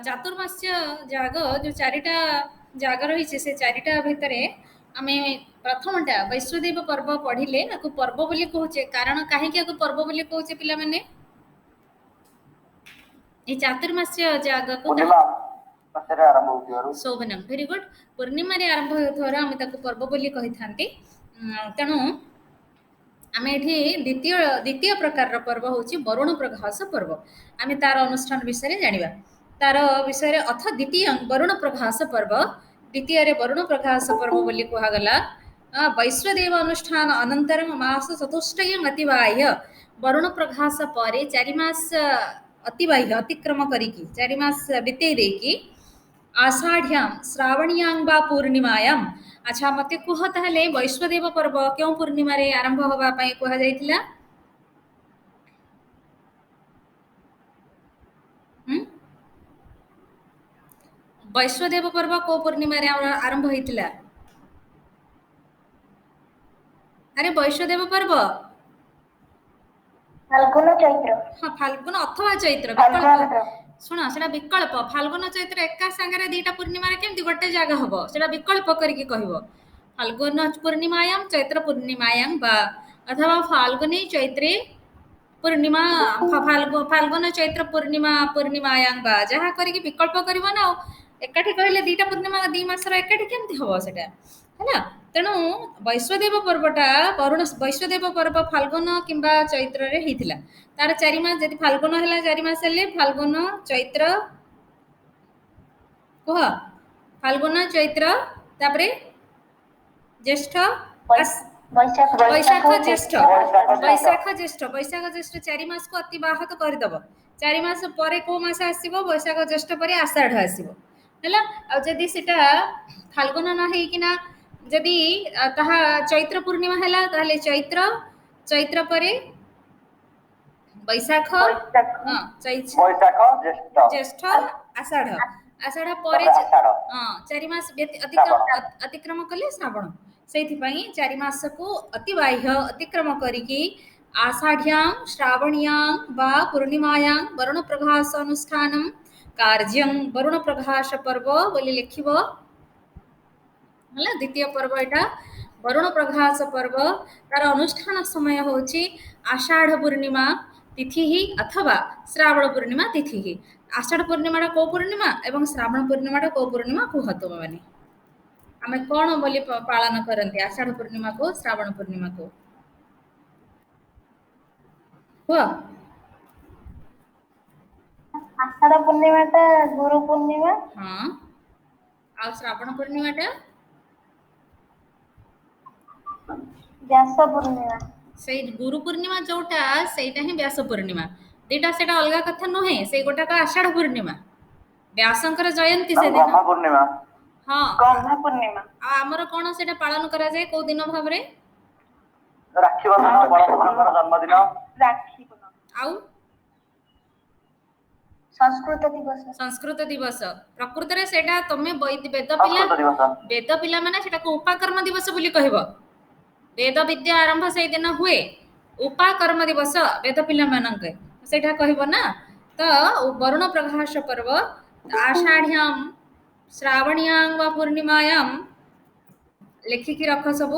चातुर्मास्य जाग जो चारिटा जाग रही से चारिटा भितर आम प्रथमटा वैश्वदेव पर्व पढ़िले पर्व बोली कहचे कारण कहीं पर्व बोली कहचे पिला माने ये चातुर्मास्य जाग को शोभनम वेरी गुड पूर्णिमा रे आरंभ होथरा हम ताको पर्व बोली कहि थांती तेणु आम एठी द्वितीय द्वितीय प्रकार पर्व होची वरुण प्रघास पर्व आम तार अनुष्ठान विषय जानिबा तार विषय अथ द्वितीय वरुण प्रघास पर्व द्वितीय रे वरुण प्रघास पर्व बोली कहा गला वैश्वदेव अनुष्ठान अनंतरम मास चतुष्टयं अतिबाह्य वरुण प्रघास परे 4 मास अतिबाह्य अतिक्रम करिकी 4 मास बितेई देकी आषाढ़्यां श्रावणीयां बा पूर्णिमायां अच्छा मते कुह ताहले वैश्वदेव पर्व क्यों पूर्णिमा रे आरंभ होबा पई कुहा जायतिला वैश्वदेव पर्व को पूर्णिमा रे आरंभ होइतिला अरे वैश्वदेव पर्व फाल्गुन चैत्र हाँ फाल्गुन अथवा चैत्र विकल्प सुन सेटा विकल्प फाल्गुन चैत्र एका संगे दीटा पूर्णिमा रे केमती गोटे जगह हबो सेटा विकल्प करके कहबो फाल्गुन पूर्णिमायां चैत्र पूर्णिमायां बा अथवा फाल्गुनी चैत्रे पूर्णिमा फाल्गुन चैत्र पूर्णिमा पूर्णिमायां बा जहा करके विकल्प करबो ना एकाठी कहले दीटा पूर्णिमा 2 मास रो एकाठी केमती हबो सेटा हैना तेणु वैश्वदेव पर्वटा वरुण वैश्वदेव पर्व फाल्गुन किंबा चैत्र रे हिथिला तार 4 मास जदि फाल्गुन हला 4 मास हेले फाल्गुन चैत्र कुह फाल्गुन चैत्र तापरे ज्येष्ठ वैशाख ज्येष्ठ वैशाख ज्येष्ठ 4 मास को अतिबाहत कर दबो 4 मास परे को मास आसीबो वैशाख ज्येष्ठ परे आषाढ़ आसीबो हैला आ जदि सेटा फाल्गुन न हेई किना जदि ताहा चैत्र पूर्णिमा हैला ताहले चैत्र चैत्र परे वैशाख हां ज्येष्ठ आषाढ़ आषाढ़ परे हां 4 मास अतिक्रम कले श्रावण सेथि पई 4 मास को अतिबाह्य अतिक्रम करिकी आषाढ़्यां श्रावण्यां वा पूर्णिमायां वरुण प्रभास अनुष्ठानम कार्यं वरुण प्रभास पर्व बोली लिखिबो द्वितीय पर्व एटा वरुण प्रघास पर्व तार अनुष्ठान समय होची आषाढ़ पूर्णिमा तिथि ही अथवा श्रावण पूर्णिमा तिथि ही आषाढ़ पूर्णिमा को पूर्णिमा एवं श्रावण पूर्णिमा को पूर्णिमा कहतो माने आमे कोन बोली पालन करंती आषाढ़ पूर्णिमा को श्रावण पूर्णिमा को हो आषाढ़ पूर्णिमा ता गुरु पूर्णिमा हां आ श्रावण पूर्णिमा ता व्यास पूर्णिमा से गुरु पूर्णिमा जोटा सेटा ही व्यास पूर्णिमा देटा सेटा अलगा कथा नहे से गोटा का आषाढ़ पूर्णिमा व्यासंकर जयंती से दिन पूर्णिमा हां गंगा पूर्णिमा हमर कोन सेटा पालन करा जाय को दिन भाबरे राखी बंधन बड़भद्रଙ୍କର जन्मदिन राखी बंधन आउ संस्कृत दिवस प्रकृत रे सेटा तमे वेद पिला माने सेटा को उपाकर्म दिवस बोली कहबो वेद विद्या आरंभ से दिन हुए उपाकर्म दिवस वेद पिला मानके सेटा कहबो ना तो वरुण प्रकाश पर्व आषाढ़्यां श्रावण्यां वा पूर्णिमायां लेखिकी रख सब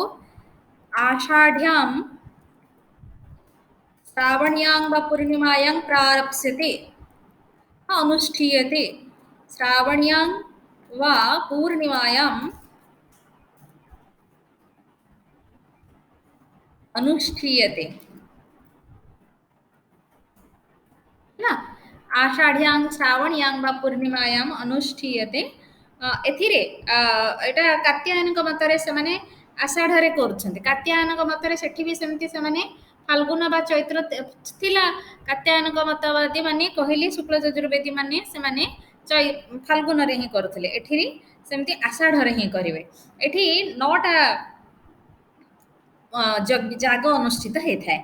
आषाढ़्यां श्रावण्यां वा पूर्णिमायां प्रारप्स्यते अनुष्ठीयते श्रावण्यां वा पूर्णिमायां अनुष्ठीयते ना आषाढ़्यां श्रावण्यां वा पूर्णिमायां अनुष्ठीयते एथिरे एटा कात्यायनक मतरे से माने आषाढ़ रे करछन्ते कात्यायनक मतरे सेठी भी सेमति से माने फाल्गुन बा चैत्र थिला कात्यायनक मतवादी माने कहली शुक्ल चतुर्वेदी माने से माने फाल्गुन रे ही करथले एठिरी सेमति आषाढ़ रे ही करिवे एठी 9टा जाग अनुष्ठित हेथाय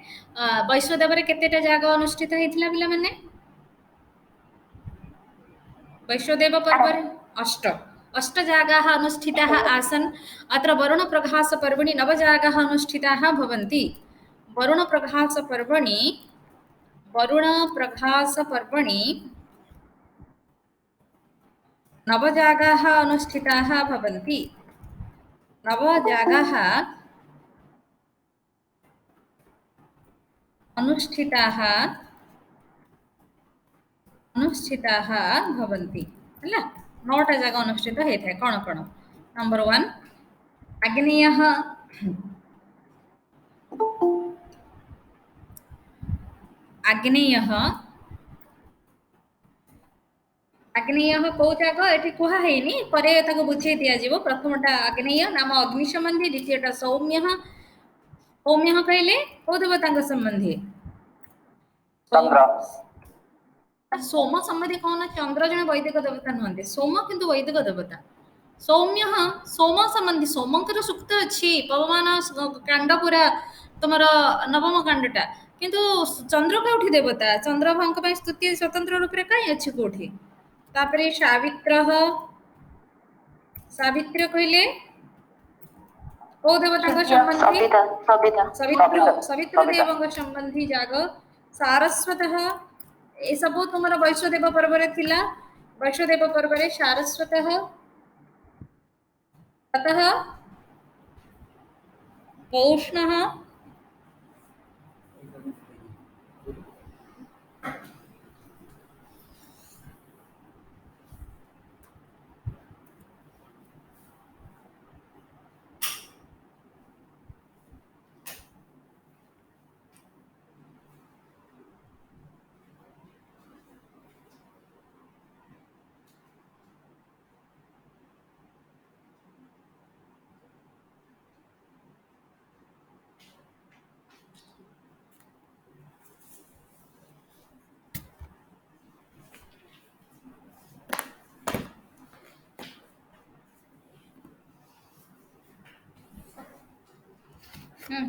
वैश्वदेव रे केतेटा जाग अनुष्ठित हेथिला बिला माने वैश्वदेव पर्व अष्ट जागाः अनुष्ठिताः आसन् अत्र वरुण प्रघास पर्वणि 9 जागाः अनुष्ठिताः भवन्ति वरुण प्रघास पर्वणि नवजागाः अनुष्ठिताः भवन्ति। नवजागाः अनुष्ठिताः अनुष्ठिताः भवन्ति ହେଲା। 9ଟା ଜାଗା ଅନୁଷ୍ଠିତ ହେଇଥାଏ। କ'ଣ କ'ଣ? ନମ୍ବର 1 ଆଗ୍ନେୟः ଆଗ୍ନେୟः ଆଗ୍ନେୟ କୋଉ ଜାଗ ଏଠି କୁହା ହେଇନି, ପରେ ତାକୁ ବୁଝେଇ ଦିଆଯିବ। ପ୍ରଥମଟା ଆଗ୍ନେୟ ନାମ ଅଗ୍ନି ସମ୍ବନ୍ଧୀ, ଦ୍ୱିତୀୟଟା ସୌମ୍ୟ। ସୌମ୍ୟ କହିଲେ କୋଉ ଦେବତାଙ୍କ ସମ୍ବନ୍ଧୀ? ଚନ୍ଦ୍ର। सोम सम्बन्धी कौन? चंद्र जन वैदिक देवता नुहंती, सोम किंतु वैदिक देवता। सौम्य सोम संबंधी सोमंकर सुक्त अच्छी पवमान कांड पूरा तुम नवम कांडटा, किंतु चंद्र कौटी देवता? चंद्र भांक स्तुति स्वतंत्र रूप से कहीं अच्छी कौटी? तापरे सावित्र सावित्र कहले को देवता संबंधी? सवित्र देव संबंधी जाग। सारस्वत ये सब तुम वैश्वदेव पर्व थिला। वैश्वदेव पर्व सारस्वत ततः पौष्ण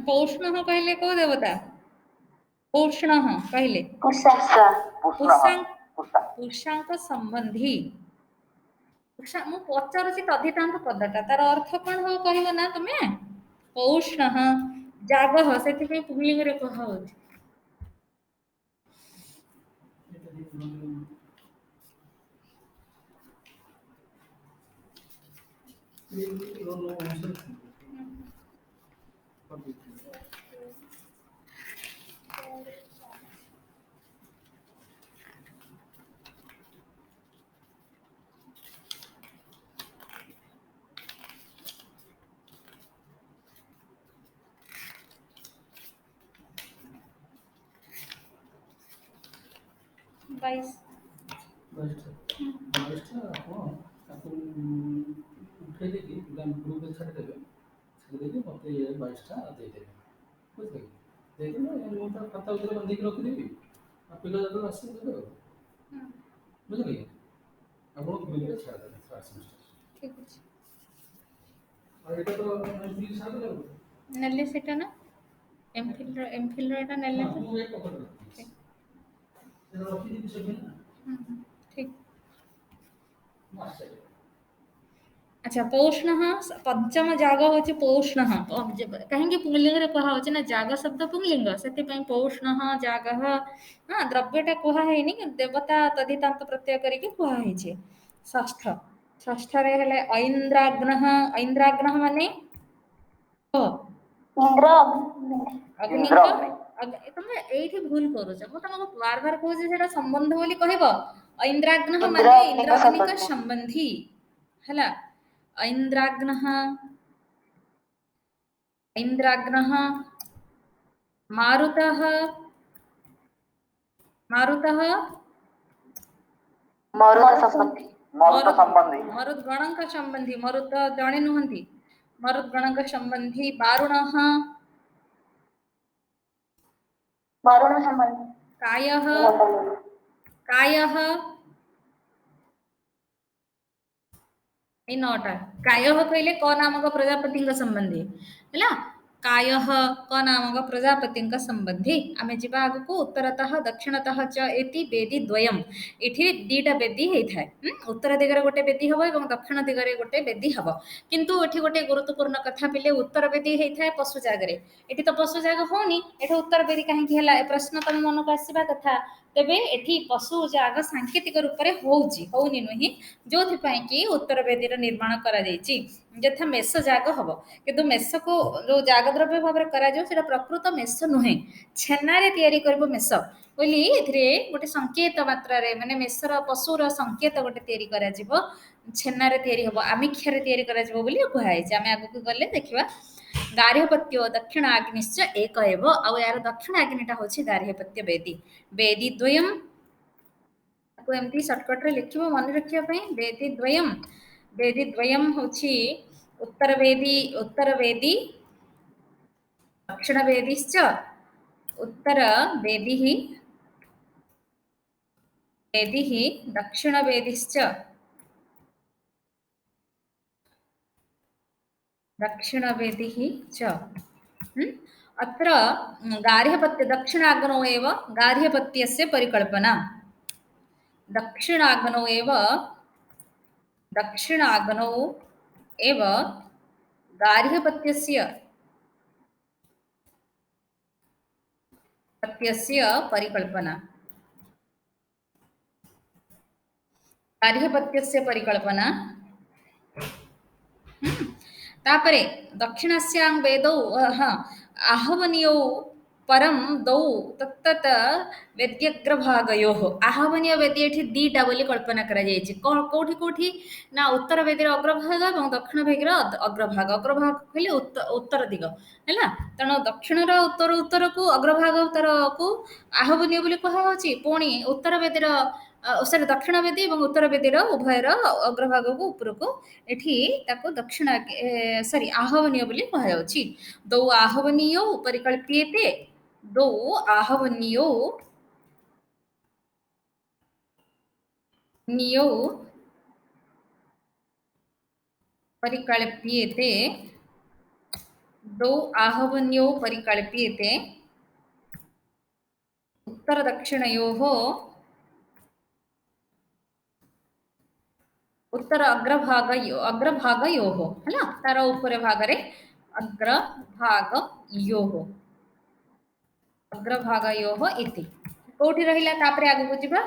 पौष्ण कहले को देवता? पौष्ण कहले पुषांक संबंधी। मु पचारुची तद्धितांत पदटा तार अर्थ कौन हो कहब ना तुमे? पौष्ण जाग से पुंलिंग रे कह होछि। बाईस उठे देखिए ग्रुप में छाड़ देवे मत 22टा देदेवे बुझे देदेवे मुझे खाता उधर बंदी के रखिदेवी आ पिला जब आसी देवे बुझे आप ग्रुप में छाड़ देवे फर्स्ट सेमेस्टर। ठीक है। और এটা তো প্লিজ ছাড় দেবে नेले सेटा ना एमफिल एटा नेले तो वो एक पकड़ ठीक है रखी दी सब ना ठीक। मास्टर अच्छा पौष्ण पंचम जाग हूँ पौष्ण। कहीं पुंलिंग कह ना जाग शब्द पुंलिंग से पौष्ण जाग। हाँ द्रव्यटा कहुई देवता तदितांत प्रत्यय करके कहुई। षष्ठ षष्ठ ऐन्द्राग्न। ऐन्द्राग्न माने अग्नि तुम ये भूल करुच मुझे तुमको बार बार कहूँ संबंध बोली कह। ऐन्द्राग्न माने इंद्राग्नि का संबंधी है। ऐन्द्राग्न ऐन्द्राग्न मारुतः मारुतः मरुद्गण का संबंधी। मरुत जड़े नुहंती मरुद्गण का संबंधी। वारुण कायः कायः ये 9टा। कायः कहले क नामक प्रजापति संबंधी है। कायः क नामक प्रजापति संबंधी। आमे जीवा आगको उत्तरतः दक्षिणतः च एति वेदी द्वयम। इठी दीटा वेदी होता है। उत्तर दिगरे गोटे वेदी हम और दक्षिण दिगरे गोटे वेदी हम। किंतु एठी गोटे गुरुत्वपूर्ण कथा पिले उत्तर वेदी होता है पशु जागरे। एठी तो पशु जाग होनी एठी उत्तर वेदी कहीं प्रश्न तुम मन को आसवा कथा तेबे एठी पशु जाग सांकेतिक रूप में होउनी नुही जो कि उत्तर वेदीर निर्माण करा जायछि जथा मेष जाग हम किंतु मेष को जो जाग द्रव्य भाव में करा जाउ सेटा प्रकृत मेष नुहे छेनारे तयारी करबो मेष बोली एथिरे गोटे संकेत मात्रा रे माने मेषर पशुर संकेत गोटे तयारी करा जिवो छेनारे तयारी हबो आमिक्षारे तयारी करा जिवो बोली कुहायछि आमे आगु गले देखिबा गार्हपत्य दक्षिणाग्निश्च एक एव आउ यार दक्षिणाग्निटा होछि गार्हपत्य वेदी वेदी द्वयम आपको एमती शॉर्टकट रे लिखिबो मन रखिया पई वेदी द्वयम होछि उत्तर वेदी दक्षिण वेदीश्च उत्तर वेदी दक्षिण वेदीश्च दक्षिण वेदी च अत्र गार्हपत्य दक्षिणाग्नौ एव गार्हपत्यस्य परिकल्पना दक्षिणाग्नौ एव गार्हपत्यस्य परिकल्पना गार्हपत्यस्य परिकल्पना तापरे दक्षिणस्यां वेदौ आहवनीयौ परम दौ तत्तत वेद्यग्रभागयोः आहवनीय वेदी एठी दीटा बोली कल्पना करा जायछि कोठी कोठी ना उत्तर वेदीर अग्रभाग और दक्षिण वेदीर अग्रभाग कहले उत्तर दिग हैला तणो दक्षिणर उत्तर को अग्रभाग उत्तर को आहवनीय बोली कहा होछि पुणी उत्तर वेदीर सॉरी दक्षिण वेदी और उत्तर वेदीर उभयर अग्रभाग को ऊपर को एठी ताको दक्षिण सॉरी आहवनीय बोली कहा जाउछि दौ आहवनीयौ परिकल्प्येते दौ आहवनीयौ परिकल्प्येते दौ आहवन्यौ परिकल्प्येते उत्तर दक्षिणयोः उत्तर अग्रभागयोः हला तार ऊपर भागरे अग्रभागयोः इति कोठी रहिला तापरे आगु जिबा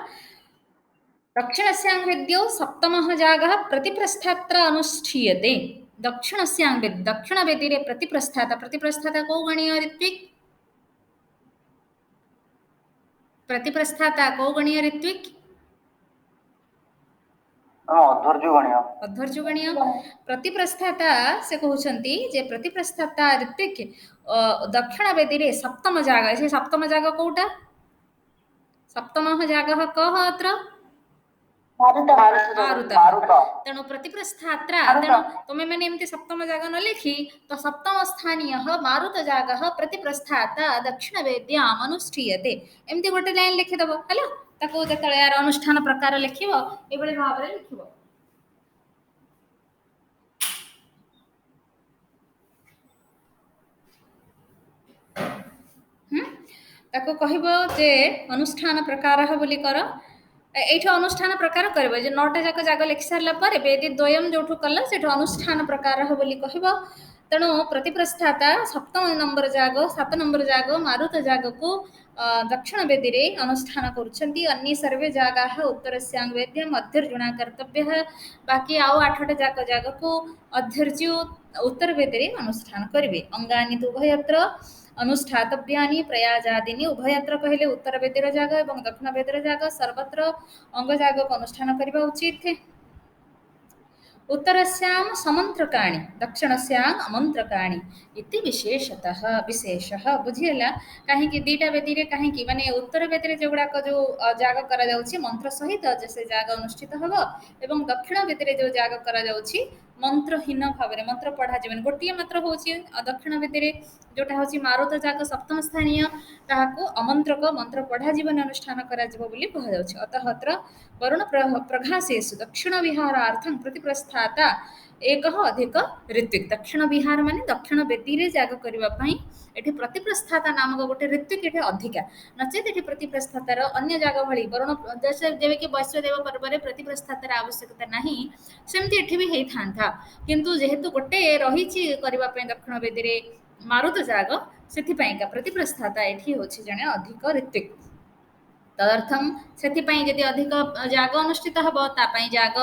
दक्षिणस्यां वेद्यौ सप्तमः जागः प्रतिप्रस्थात्र अनुष्ठीयते दक्षिण वेदीरे प्रतिप्रस्थाता को गणीय ऋत्विक प्रतिप्रस्थाता को गणीय ऋत्विक अध्वर्जु गणीय प्रतिप्रस्थाता से कहउछंती जे प्रतिप्रस्थाता ऋत्विक दक्षिण वेदीरे सप्तम जाग से सप्तम जाग कोउटा सप्तमः जागः कः अत्र तेणु प्रतिप्रस्थात्रा तेणु तुम्हें मैंने एमती सप्तम जाग न लिखि तो सप्तम स्थानीय मारुत जाग प्रतिप्रस्थाता दक्षिण वेद्याम अनुष्ठीयते एमती गोटे लाइन लिखिदब हैला ताको जेतले यार अनुष्ठान प्रकार लिखिबो एबळे भाबरे लिखिबो ताको कहबो जे अनुष्ठान प्रकार बोली कर एठो अनुष्ठान प्रकार करबो जे नौटा जाक लिखि सारला पर वेदी द्वयम जोठु कला सेठो अनुष्ठान प्रकार बोली कहबो तेणु प्रतिप्रस्थाता सप्तम नंबर जाग 7 नंबर जाग मारुत जाग को दक्षिण वेदी रे अनुष्ठान करुछंती अन्य सर्वे जागाः उत्तरस्यां वेद्यम अध्यर्जुना कर्तव्यः बाकी आउ 8टा जाग को अध्यर्ज्य उत्तर वेदी रे अनुष्ठान करिवे अंगानि तु उभयत्र अनुष्ठातव्यानि प्रयाजादीनि उभयत्र कहले उत्तर वेदीर जाग एवं दक्षिण वेदीर जाग सर्वत्र अंग जाग को अनुष्ठान करबा उचित है उत्तरस्यां समंत्रकाणि दक्षिणस्यां अमंत्रकाणि इति विशेषः बुझियला काहे कि दीटा वेदी रे काहे कि माने उत्तर वेदी रे जोगुडा को जो जाग करा जाउछि मंत्र सहित जैसे जाग अनुष्ठित हबो एवं दक्षिण वेदी रे जो जाग करा जाउछि मंत्रहीन भाव में मंत्र पढ़ा जीवन गोटे मात्र हूँ दक्षिण वेदी जोटा हूँ मारुत जाग सप्तम स्थानीय ताहाको अमंत्रक मंत्र पढ़ा जीवन अनुष्ठान करा कहुच्छे अतः अत्र वरुण प्रघासेषु दक्षिण विहारार्थं प्रतिप्रस्थाता एक अधिक ऋत्विक दक्षिण विहार माने दक्षिण वेदी रे जाग करने एठी प्रतिप्रस्थाता नामक गोटे ऋत्विक एठी अधिका नचेत एठी प्रतिप्रस्थातार अन्य जाग भली वरुण जैसे जेबे वैश्वदेव पर्व रे प्रतिप्रस्थातार आवश्यकता नाही सेमती एठी भी हेई थांता किंतु जेहेतु गोटे रहिछि करबा पय दक्षिण वेदी रे मारुत जाग सेथि पयका प्रतिप्रस्थाता एठी होछि जने अधिक ऋत्विक तदर्थं ସେଥିପାଇଁ ଯଦି ଅଧିକ ଯାଗ ଅନୁଷ୍ଠିତ ହେବ ତା ପାଇଁ ଯାଗ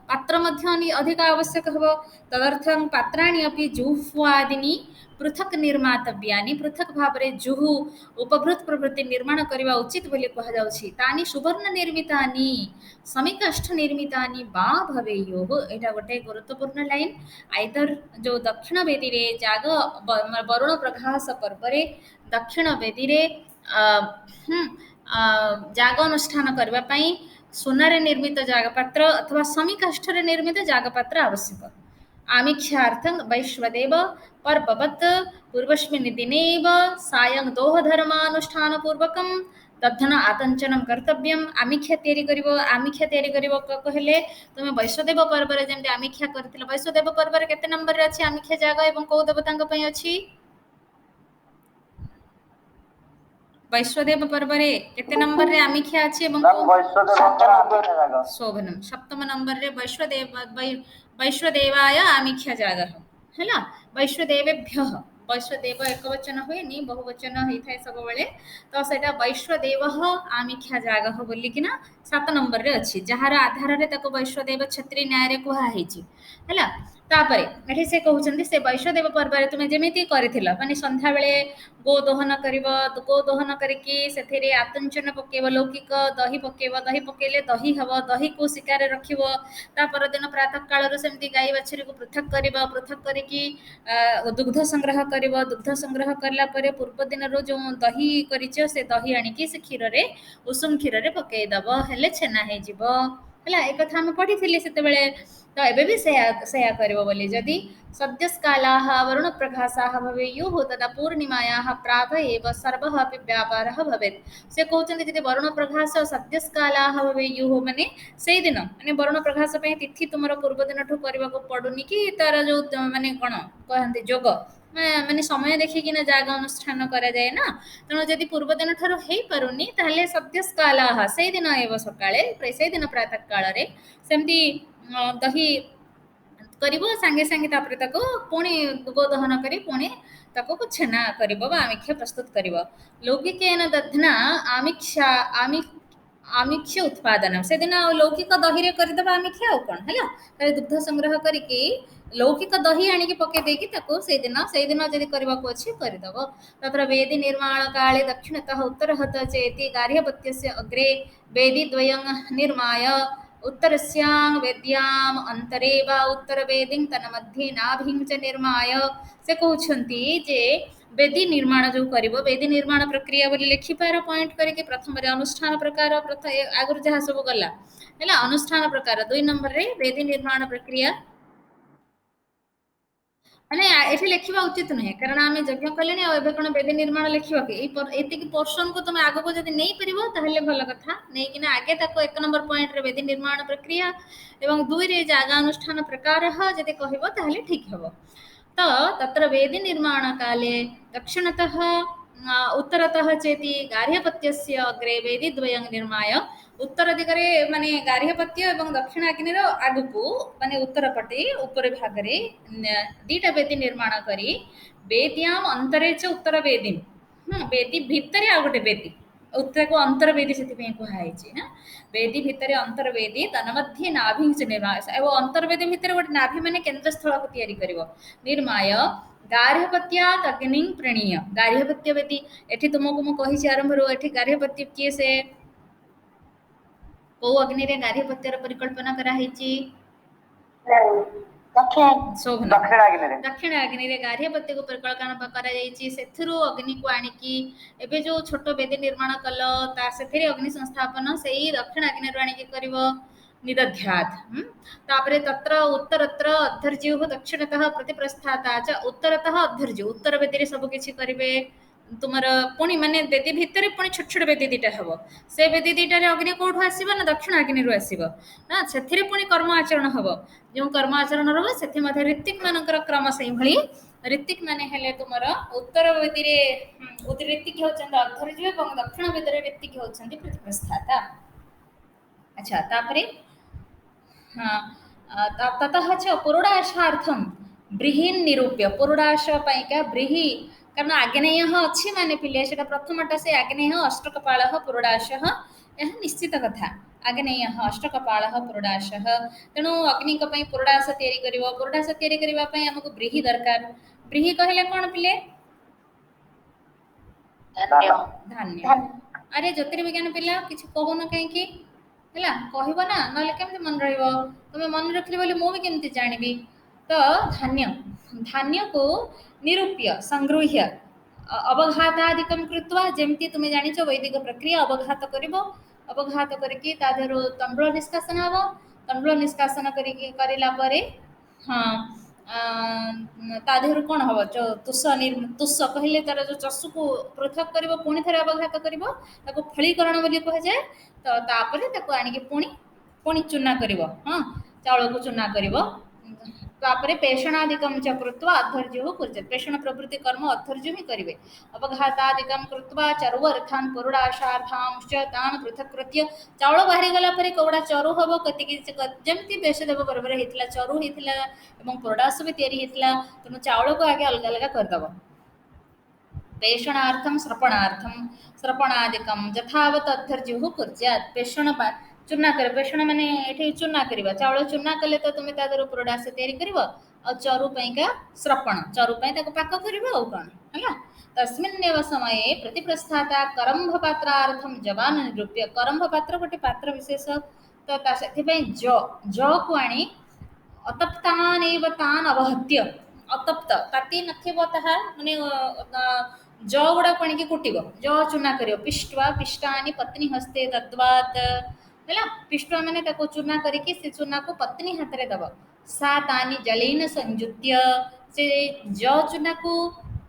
ପାତ୍ର ମଧ୍ୟ ଅଧିକ ଆବଶ୍ୟକ ହେବ। ତଦर्थं ପାତ୍ରାଣि अपि जुह्वादिनी ପୃଥକ୍ ନିର୍ମାତବ୍ୟାନି ପୃଥକ୍ ଭାବରେ ଜୁହୁ ଉପଭୃତ ପ୍ରଭୃତି ନିର୍ମାଣ କରିବା ଉଚିତ ବୋଲି କୁହାଯାଉଛି। ତାନି ସୁବର୍ଣ୍ଣ ନିର୍ମିତାନି ସମିକାଷ୍ଠ ନିର୍ମିତାନି ବା ଭବେୟୁଃ। ଏଇଟା ଗୋଟେ ଗୁରୁତ୍ୱପୂର୍ଣ୍ଣ ଲାଇନ୍। ଆଇଦର ଯୋଉ ଦକ୍ଷିଣ ବେଦୀରେ ଯାଗ ବରୁଣ ପ୍ରଘାସ ପର୍ବରେ ଦକ୍ଷିଣ ବେଦୀରେ ଯାଗ ଅନୁଷ୍ଠାନ କରିବା ପାଇଁ ସୁନାରେ ନିର୍ମିତ ଯାଗପାତ୍ର ଅଥବା ସମିକାଷ୍ଠରେ ନିର୍ମିତ ଯାଗପାତ୍ର ଆବଶ୍ୟକ। आमिक्षार्थं वैश्वदेव पर्ववत् पूर्वस्मिन् दिनेव सायं दोहधर्मानुष्ठानपूर्वकं दधन आतञ्चनं कर्तव्यम्। आमिक्षा ତିଆରି କରିବ ଆମିକ୍ଷା ତିଆରି କରିବ କହିଲେ ତୁମେ ବୈଶ୍ୱଦେବ ପର୍ବରେ ଯେମିତି ଆମିକ୍ଷା କରିଥିଲ ବୈଶ୍ୱଦେବ ପର୍ବରେ କେତେ ନମ୍ବରରେ ଅଛି ଆମିକ୍ଷା ଯାଗ ଏବଂ କୋଉ ଦେବତାଙ୍କ ପାଇଁ ଅଛି? ବୈଶ୍ୱଦେବ ପର୍ବରେ କେତେ ନମ୍ବରରେ ଆମିକ୍ଷା ଅଛି ଏବଂ ଶୋଭନମ୍ ସପ୍ତମ ନମ୍ବରରେ ବୈଶ୍ୱଦେବାୟ ଆମିକ୍ଷା ଯାଗ ହେଲା। ବୈଶ୍ୱଦେବେଭ୍ୟଃ ବୈଶ୍ୱଦେବ ଏକବଚନ ହୁଏନି ବହୁବଚନ ହେଇଥାଏ ସବୁବେଳେ ତ ସେଇଟା ବୈଶ୍ୱଦେବଃ ଆମିକ୍ଷା ଯାଗ ବୋଲିକିନା 7 ନମ୍ବରରେ ଅଛି ଯାହାର ଆଧାରରେ ତାକୁ ବୈଶ୍ୱଦେବ ଛତ୍ରୀ ନ୍ୟାୟରେ କୁହା ହେଇଛି ହେଲା। ତାପରେ ଏଠି ସେ କହୁଛନ୍ତି ସେ ବୈଶ୍ୱଦେବ ପର୍ବରେ ତୁମେ ଯେମିତି କରିଥିଲ ମାନେ ସନ୍ଧ୍ୟାବେଳେ ଗୋ ଦହନ କରିବ ଗୋ ଦହନ କରିକି ସେଥିରେ ଆତଞ୍ଚନ ପକେଇବ ଲୌକିକ ଦହି ପକେଇବ ଦହି ପକେଇଲେ ଦହି ହେବ ଦହିକୁ ଶିକାରେ ରଖିବ। ତା ପରଦିନ ପ୍ରାତଃ କାଳରୁ ସେମିତି ଗାଈ ବାଛୁରୀକୁ ପୃଥକ କରିବ ପୃଥକ କରିକି ଦୁଗ୍ଧ ସଂଗ୍ରହ କରିବ ଦୁଗ୍ଧ ସଂଗ୍ରହ କଲା ପରେ ପୂର୍ବ ଦିନରୁ ଯେଉଁ ଦହି କରିଛ ସେ ଦହି ଆଣିକି ସେ କ୍ଷୀରରେ ଉଷୁମ କ୍ଷୀରରେ ପକେଇଦବ ହେଲେ ଛେନା ହେଇଯିବ ହେଲା। ଏ କଥା ଆମେ ପଢିଥିଲେ ସେତେବେଳେ ତ ଏବେ ବି ସେୟା କରିବ ବୋଲି ଯଦି सद्यस्कालाः वरुणप्रभासाः भवेयुः तदा पूर्णिमायाः प्रातः एव सर्वः अपि व्यापारः भवेत्। से कहते यदि वरुण प्रभास सद्यस्कालाः भवेयुः माने सेई दिन माने वरुण प्रभास पे तिथि तुमर पूर्व दिन ठू करबा को पडुनी कि तार जो माने कोन कहंती जोग माने समय देखिकिना जाग अनुष्ठान करा जाए ना तेणु यदि पूर्व दिन ठारू हेई पारुनी ताहले सद्यस्कालाः सेई दिन एव सकाळे सेई दिन प्रातः काल रे सेमती दही କରିବ ସାଙ୍ଗେ ସାଙ୍ଗେ ତାପରେ ତାକୁ ପୁଣି ଗୋଦହନ କରି ପୁଣି ତାକୁ ଛେନା କରିବ ବା ଆମିକ୍ଷା ପ୍ରସ୍ତୁତ କରିବ। ଲୌକିକେନ ଦଧ୍ନା ଆମିକ୍ଷ ଉତ୍ପାଦନ ସେଦିନ ଲୌକିକ ଦହିରେ କରିଦେବା ଆମିକ୍ଷା ଆଉ କ'ଣ ହେଲା। ତାହେଲେ ଦୁଗ୍ଧ ସଂଗ୍ରହ କରିକି ଲୌକିକ ଦହି ଆଣିକି ପକେଇ ଦେଇକି ତାକୁ ସେଇଦିନ ଯଦି କରିବାକୁ ଅଛି କରିଦେବ। ତତ୍ର ବେଦୀ ନିର୍ମାଣ କାଳେ ଦକ୍ଷିଣତଃ ଉତ୍ତରହତ ଚେତି ଗାର୍ହପତ୍ୟସ୍ୟ ଅଗ୍ରେ ବେଦୀ ଦ୍ୱୟଂ ନିର୍ମାୟ उत्तरस्यां वेद्याम अंतरे वा उत्तर वेदिं तन्मध्ये नाभिं च निर्माय से कहउछंती जे वेदी निर्माण जो करिवो वेदी निर्माण प्रक्रिया बोली लिखि पार पॉइंट करके प्रथम रे अनुष्ठान प्रकार आगुर जहा सब गला हैला अनुष्ठान प्रकार 2 नंबर रे वेदी निर्माण प्रक्रिया माने एठी लिखिबा उचित नहीं कारण आमे यज्ञ कलेनी आ एबे कोन वेदी निर्माण लिखिबा के एति की पोर्शन को तुम आगो को जदी नहीं परिबो ताहले भलो कथा नहीं कि आगे तक 1 नंबर पॉइंट रे वेदी निर्माण प्रक्रिया एवं 2 रे जागा अनुष्ठान प्रकार जदी कहबो ताहले ठीक हबो। तो तत्र वेदी निर्माण काले दक्षिणतः उत्तरतः चेति गार्हपत्यस्य अग्रे वेदी द्वयं निर्माय उत्तर दिगरे माने गार्हपत्य एवं दक्षिण अग्निर आगुकू माने उत्तर पटे ऊपर भागरे दीटा वेदी निर्माण करी वेद्याम अंतरे च उत्तर वेदी वेदी भितरे आ गोटे वेदी उत्तर को अंतर वेदी से कहुई ना वेदी भितर अंतर वेदी तन मध्य नाभि निर्माण एवं अंतर वेदी भितर गोटे नाभि माने केन्द्र स्थल को तैयारी करिवो निर्माय गार्हपत्यात् अग्नि प्रणीय गार्हपत्य वेदी एठी तुमको मु कहि आरंभ रो एठी गार्हपत्य किए से को अग्नि रे गार्हपत्यर परिकल्पना करा हेची दक्षिण अग्नि रे गार्हपत्य को परिकल्पना करा जायची सेथुरु अग्नि को आनिकी एबे जो छोट वेदी निर्माण कलो ता सेथेरे अग्नि संस्थापन सेही दक्षिण अग्नि रो आनिकी करिवो निदध्यात् तापरे तत्र उत्तरत्र अद्धर्ज्युः दक्षिणतः प्रतिप्रस्थाता च उत्तरतः अद्धर्ज्यु उत्तर वेदी सब किछि करिवे तुमर पुणी माने वेदी भितर पुणी छोट छोट वेदी दीटा हबो से वेदी दीटा रे अग्नि कोठु आसीबो ना दक्षिण अग्नि रो आसीबो ना सेथिरे पुणी कर्म आचरण हबो जो कर्म आचरण रहबो सेथि मध्ये ऋतिक मानकर क्रम सही भली ऋतिक माने हेले तुमर उत्तर वेदी रे ऋतिक होचंद अद्धर्ज्यु एवं दक्षिण वेदी रे ऋतिक होचंद प्रतिप्रस्थाता। अच्छा तापरे हाँ ततः च पुरुडाशार्थम ब्रीहीन निरूप्य पुरुडाश पाइका ब्रीही कारण आग्नेय अच्छी माने पिले सेटा प्रथमटा से आग्नेय अष्टकपाल पुरुडाश ଏହା ନିଶ୍ଚିତ କଥା। ଆଗ୍ନେୟଃ ଅଷ୍ଟକପାଳଃ ପୁରୁଡାଶः। ତେଣୁ ଅଗ୍ନିଙ୍କ ପାଇଁ ପୁରୁଡାଶ ତିଆରି କରିବ। ପୁରୁଡାଶ ତିଆରି କରିବା ପାଇଁ ଆମକୁ ବ୍ରୀହି ଦରକାର। ବ୍ରୀହି କହିଲେ କ'ଣ ପିଲେ? ଧାନ୍ୟ ଧାନ୍ୟ। ଧାନ୍ୟ ଆରେ ଜ୍ୟୋତିର୍ବିଜ୍ଞାନ ପିଲା କିଛି କହୁନ କାହିଁକି? ହେଲା, କହିବ ନା, ନହେଲେ କେମିତି ମନେ ରହିବ? ତମେ ମନେ ରଖିଲି ବୋଲି ମୁଁ ବି କେମିତି ଜାଣିବି? ତ ଧାନ୍ୟ, ଧାନ୍ୟକୁ ନିରୂପ୍ୟ ସଂଗୃହ୍ୟ ଅବଘାତାଦିକಂ କୃତ୍वा, ଯେମିତି ତୁମେ ଜାଣିଛ ବୈଦିକ ପ୍ରକ୍ରିୟା, ଅବଘାତ କରିବ। ଅବଘାତ କରିକି ତା ଦେହରୁ ତମ୍ଳ ନିଷ୍କାସନ ହେବ। ତମ୍ଳ ନିଷ୍କାସନ କରିକି କରିଲା ପରେ ହଁ ତା ଦେହରୁ କ'ଣ ହେବ? ତୁଷ କହିଲେ ତାର ଯେଉଁ ଚଷୁକୁ ପୃଥକ କରିବ, ପୁଣି ଥରେ ଅବଘାତ କରିବ, ତାକୁ ଫଳୀକରଣ ବୋଲି କୁହାଯାଏ। ତ ତାପରେ ତାକୁ ଆଣିକି ପୁଣି ପୁଣି ଚୂନା କରିବ। ହଁ, ଚାଉଳକୁ ଚୂନା କରିବ। ତାପରେ ପେଷଣାଦିକಂ ଚ କୃତ୍वा ଅଧୈର୍ଯ୍ୟ କୁର୍ଯାତ୍। ପେଷଣ ପ୍ରଭୃତି କର୍ମ ଅଧୈର୍ଯ୍ୟ ହିଁ କରିବେ। ଅବଘାତାଦିକಂ କୃତ୍वा ଚର୍ୱୋର୍ଥାନ୍ ପୁରୁଡାଶାର୍ଥାଂଶ୍ଚ ତାନ୍ ପୃଥକ୍ କୃତ୍ୟ। ଚାଉଳ ବାହାରିଗଲା ପରେ କଉଡ଼ା ଚରୁ ହେବ, କେତିକି ଯେମିତି ବେଶଦେବ ପର୍ବରେ ହେଇଥିଲା, ଚରୁ ହେଇଥିଲା ଏବଂ ପୁରୁଡାଶ ବି ତିଆରି ହେଇଥିଲା। ତେଣୁ ଚାଉଳକୁ ଆଗେ ଅଲଗା ଅଲଗା କରିଦେବ। पेषणार्थं श्रपणार्थं श्रपणादिकं यथावत् अध्यर्जुः कुर्यात्। पेषण चूना कर, पेषण माने एठी चूना करिबा। चाउळ चूना कले तो तुम ता देहरु पुरोडास तयारी करिवो। आ चरु पईका श्रपण, चरु पई ताको पाक करिवो। आ कोन हला, तस्मिन्नेव समये प्रतिप्रस्थाता करम्भ पात्रार्थं जवान निरूप्य। करम्भ पात्र गोटे पात्र विशेष, तो ता सेथि पई ज को आनी अतप्तानेव तान् अवहत्य। अतप्त ताती नथिब ताहा माने ज गुड़ा आनिकी कुटिब, ज चूना करियो। पिष्ट्वा पिष्टानि पत्नी हस्ते दद्वात्। है पिष्ट्वा माने ताको चूना करिकी से चूना को पत्नी हाथ रे दब। सा तानि जलेन संयुज्य। से ज चूना को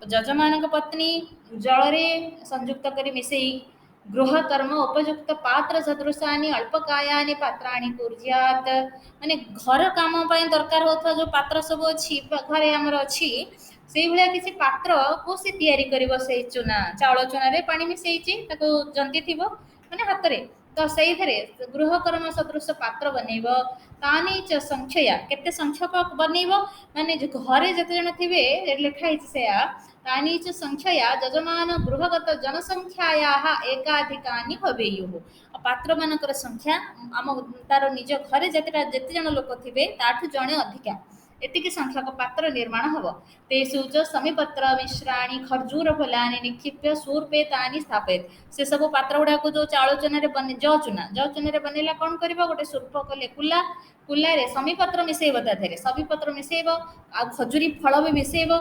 जजमान पत्नी जल रे संयुक्त करी मिसेई गृह कर्म उपयुक्त पात्र सदृशानि अल्पकायानि पात्राणि कुर्यात्। माने घर काम पई दरकार होता जो पात्र सब अछि घरे हमर अछि, सेई भलिया किसी पात्र को से तयारी करिवो। से चूना, चाउଳ चूना रे पानी मिसेइची, ताको जंती थिबो माने हाथ रे, तो सेई थरे गृह कर्म सदृश पात्र बनेइबो। तानि च संख्या, केते संख्यक बनेइबो माने जो घरे जते जण थिबे लेखा हिच सेया। तानि च संख्या यजमान गृहगत जनसंख्यायाः एकाधिकानि भवेयुः। पात्र मानकर संख्या आम तार निज घरे जते जण लोक थिबे ताठु जणे अधिका, एतिकी संख्यक पात्र निर्माण हब। तेषु च समीपत्र मिश्राणि खर्जूर फलानि निक्षिप्य सूर्पे तानि स्थापयेत्। से सब पात्र गुडा को जो चाउळ चूना बने, ज चूना रे बनेला कोन करबो? गोटे सूर्प कले कुला, कुला रे समीपत्र मिसेइबो। ता देरे समीपत्र मिसेइबो, आ खजुरी फल भी मिसेइबो।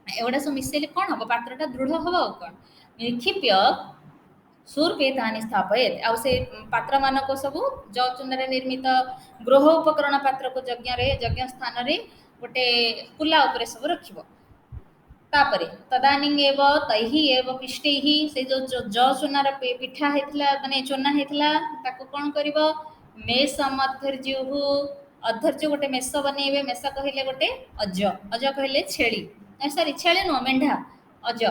एवढा सब मिसेले कोन हबो? पात्रटा दृढ़ हबो। आ कोन निक्षिप्य सूर्पेतानि स्थापयेत्। आ से पात्र मानक सब ज चूना रे निर्मित गृह उपकरण पात्र को यज्ञ स्थान रे गोटे कुला उपरे सब रखिबो। तापरे तदानीं एव तैहि एव पिष्टैहि, से जो ज चूनार पिठा हेतला माने चूना हेतला ताको कोन करिवो? मेषम अधर्जुः। अधर्जु गोटे मेष बनेइबे। मेष कहिले गोटे अज, अज कहिले छेली, सॉरी छेली नो मेंढा, अज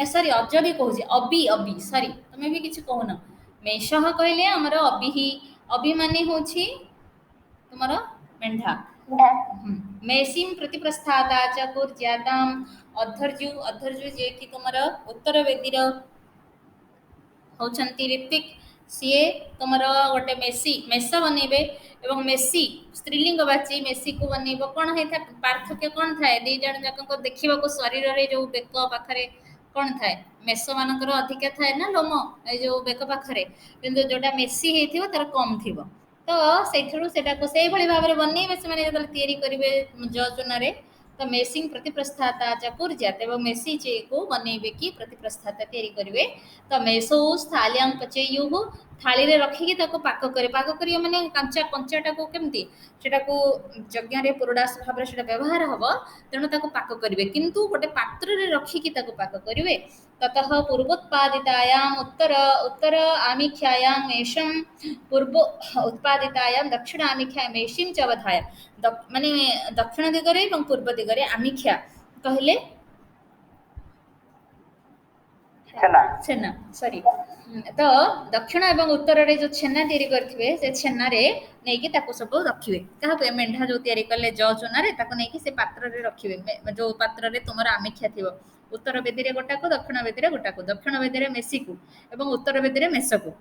सॉरी अज भी कहूछि, अबि अबि सॉरी तमे भी किछ कहून। मेषः कहिले हमर अबिहि, अबि माने होछि तुमर मेंढा। मेषीं प्रतिप्रस्थाता च कुर्याताम्। अधर्जु जे कि तुमर उत्तर वेदीर होचंती ऋत्विक, सीए तुमर गोटे मेष बनेबे। एवं मेसी स्त्रीलिंग बाची मेसी को बनेब। कौन होता पार्थक्य कौन थाए? दी जन जाक देखा शरीर रे जो बेक पाखरे कौन थाए? मेष मानकर अधिका थाए ना लोम ए जो बेक पाखरे, किंतु जोटा मेसी होइथिबो तार कम थिबो। तो से भाव में बनइबे से तैयारी करेंगे ज चूना रे। तो मेसिंग प्रतिप्रस्थाता चकुर्जात एवं मेसी चे को बनइबे कि प्रतिप्रस्थाता तैयारी करेंगे। तो मेसौ स्थाल्यां पचेयुः, थाली रे रखिकी ताको पाक करे। पाक करिया माने कंचाटा को केमती सेटा को यज्ञ रे पुरोडास भाव रे सेटा व्यवहार हबो। तेणु ताको पाक करिवे, किंतु गोटे पात्र रे रखिकी ताको पाक करिवे। ततः पूर्वोत्पादितायां उत्तर आमिख्यायां मेषं, पूर्व उत्पादितायां दक्षिण आमिख्या मेषीं च अवधाय। माने दक्षिण दिगरे एवं पूर्व दिगरे आमिख्या कहले छेना, सॉरी। तो दक्षिण एवं उत्तर रे जो छेना तैयारी करथिबे से छेना रे नेकी ताको सब रखिबे। काहा मेंढा जो तैयारी करले ज चूना रे ताको नेकी से पात्र रे रखिबे। जो पात्र रे तुमर आमिख्या थिबो, उत्तर वेदी रे गोटा को, दक्षिण वेदी रे गोटा को, दक्षिण वेदी रे मेसी को एवं उत्तर वेदी रे मेष को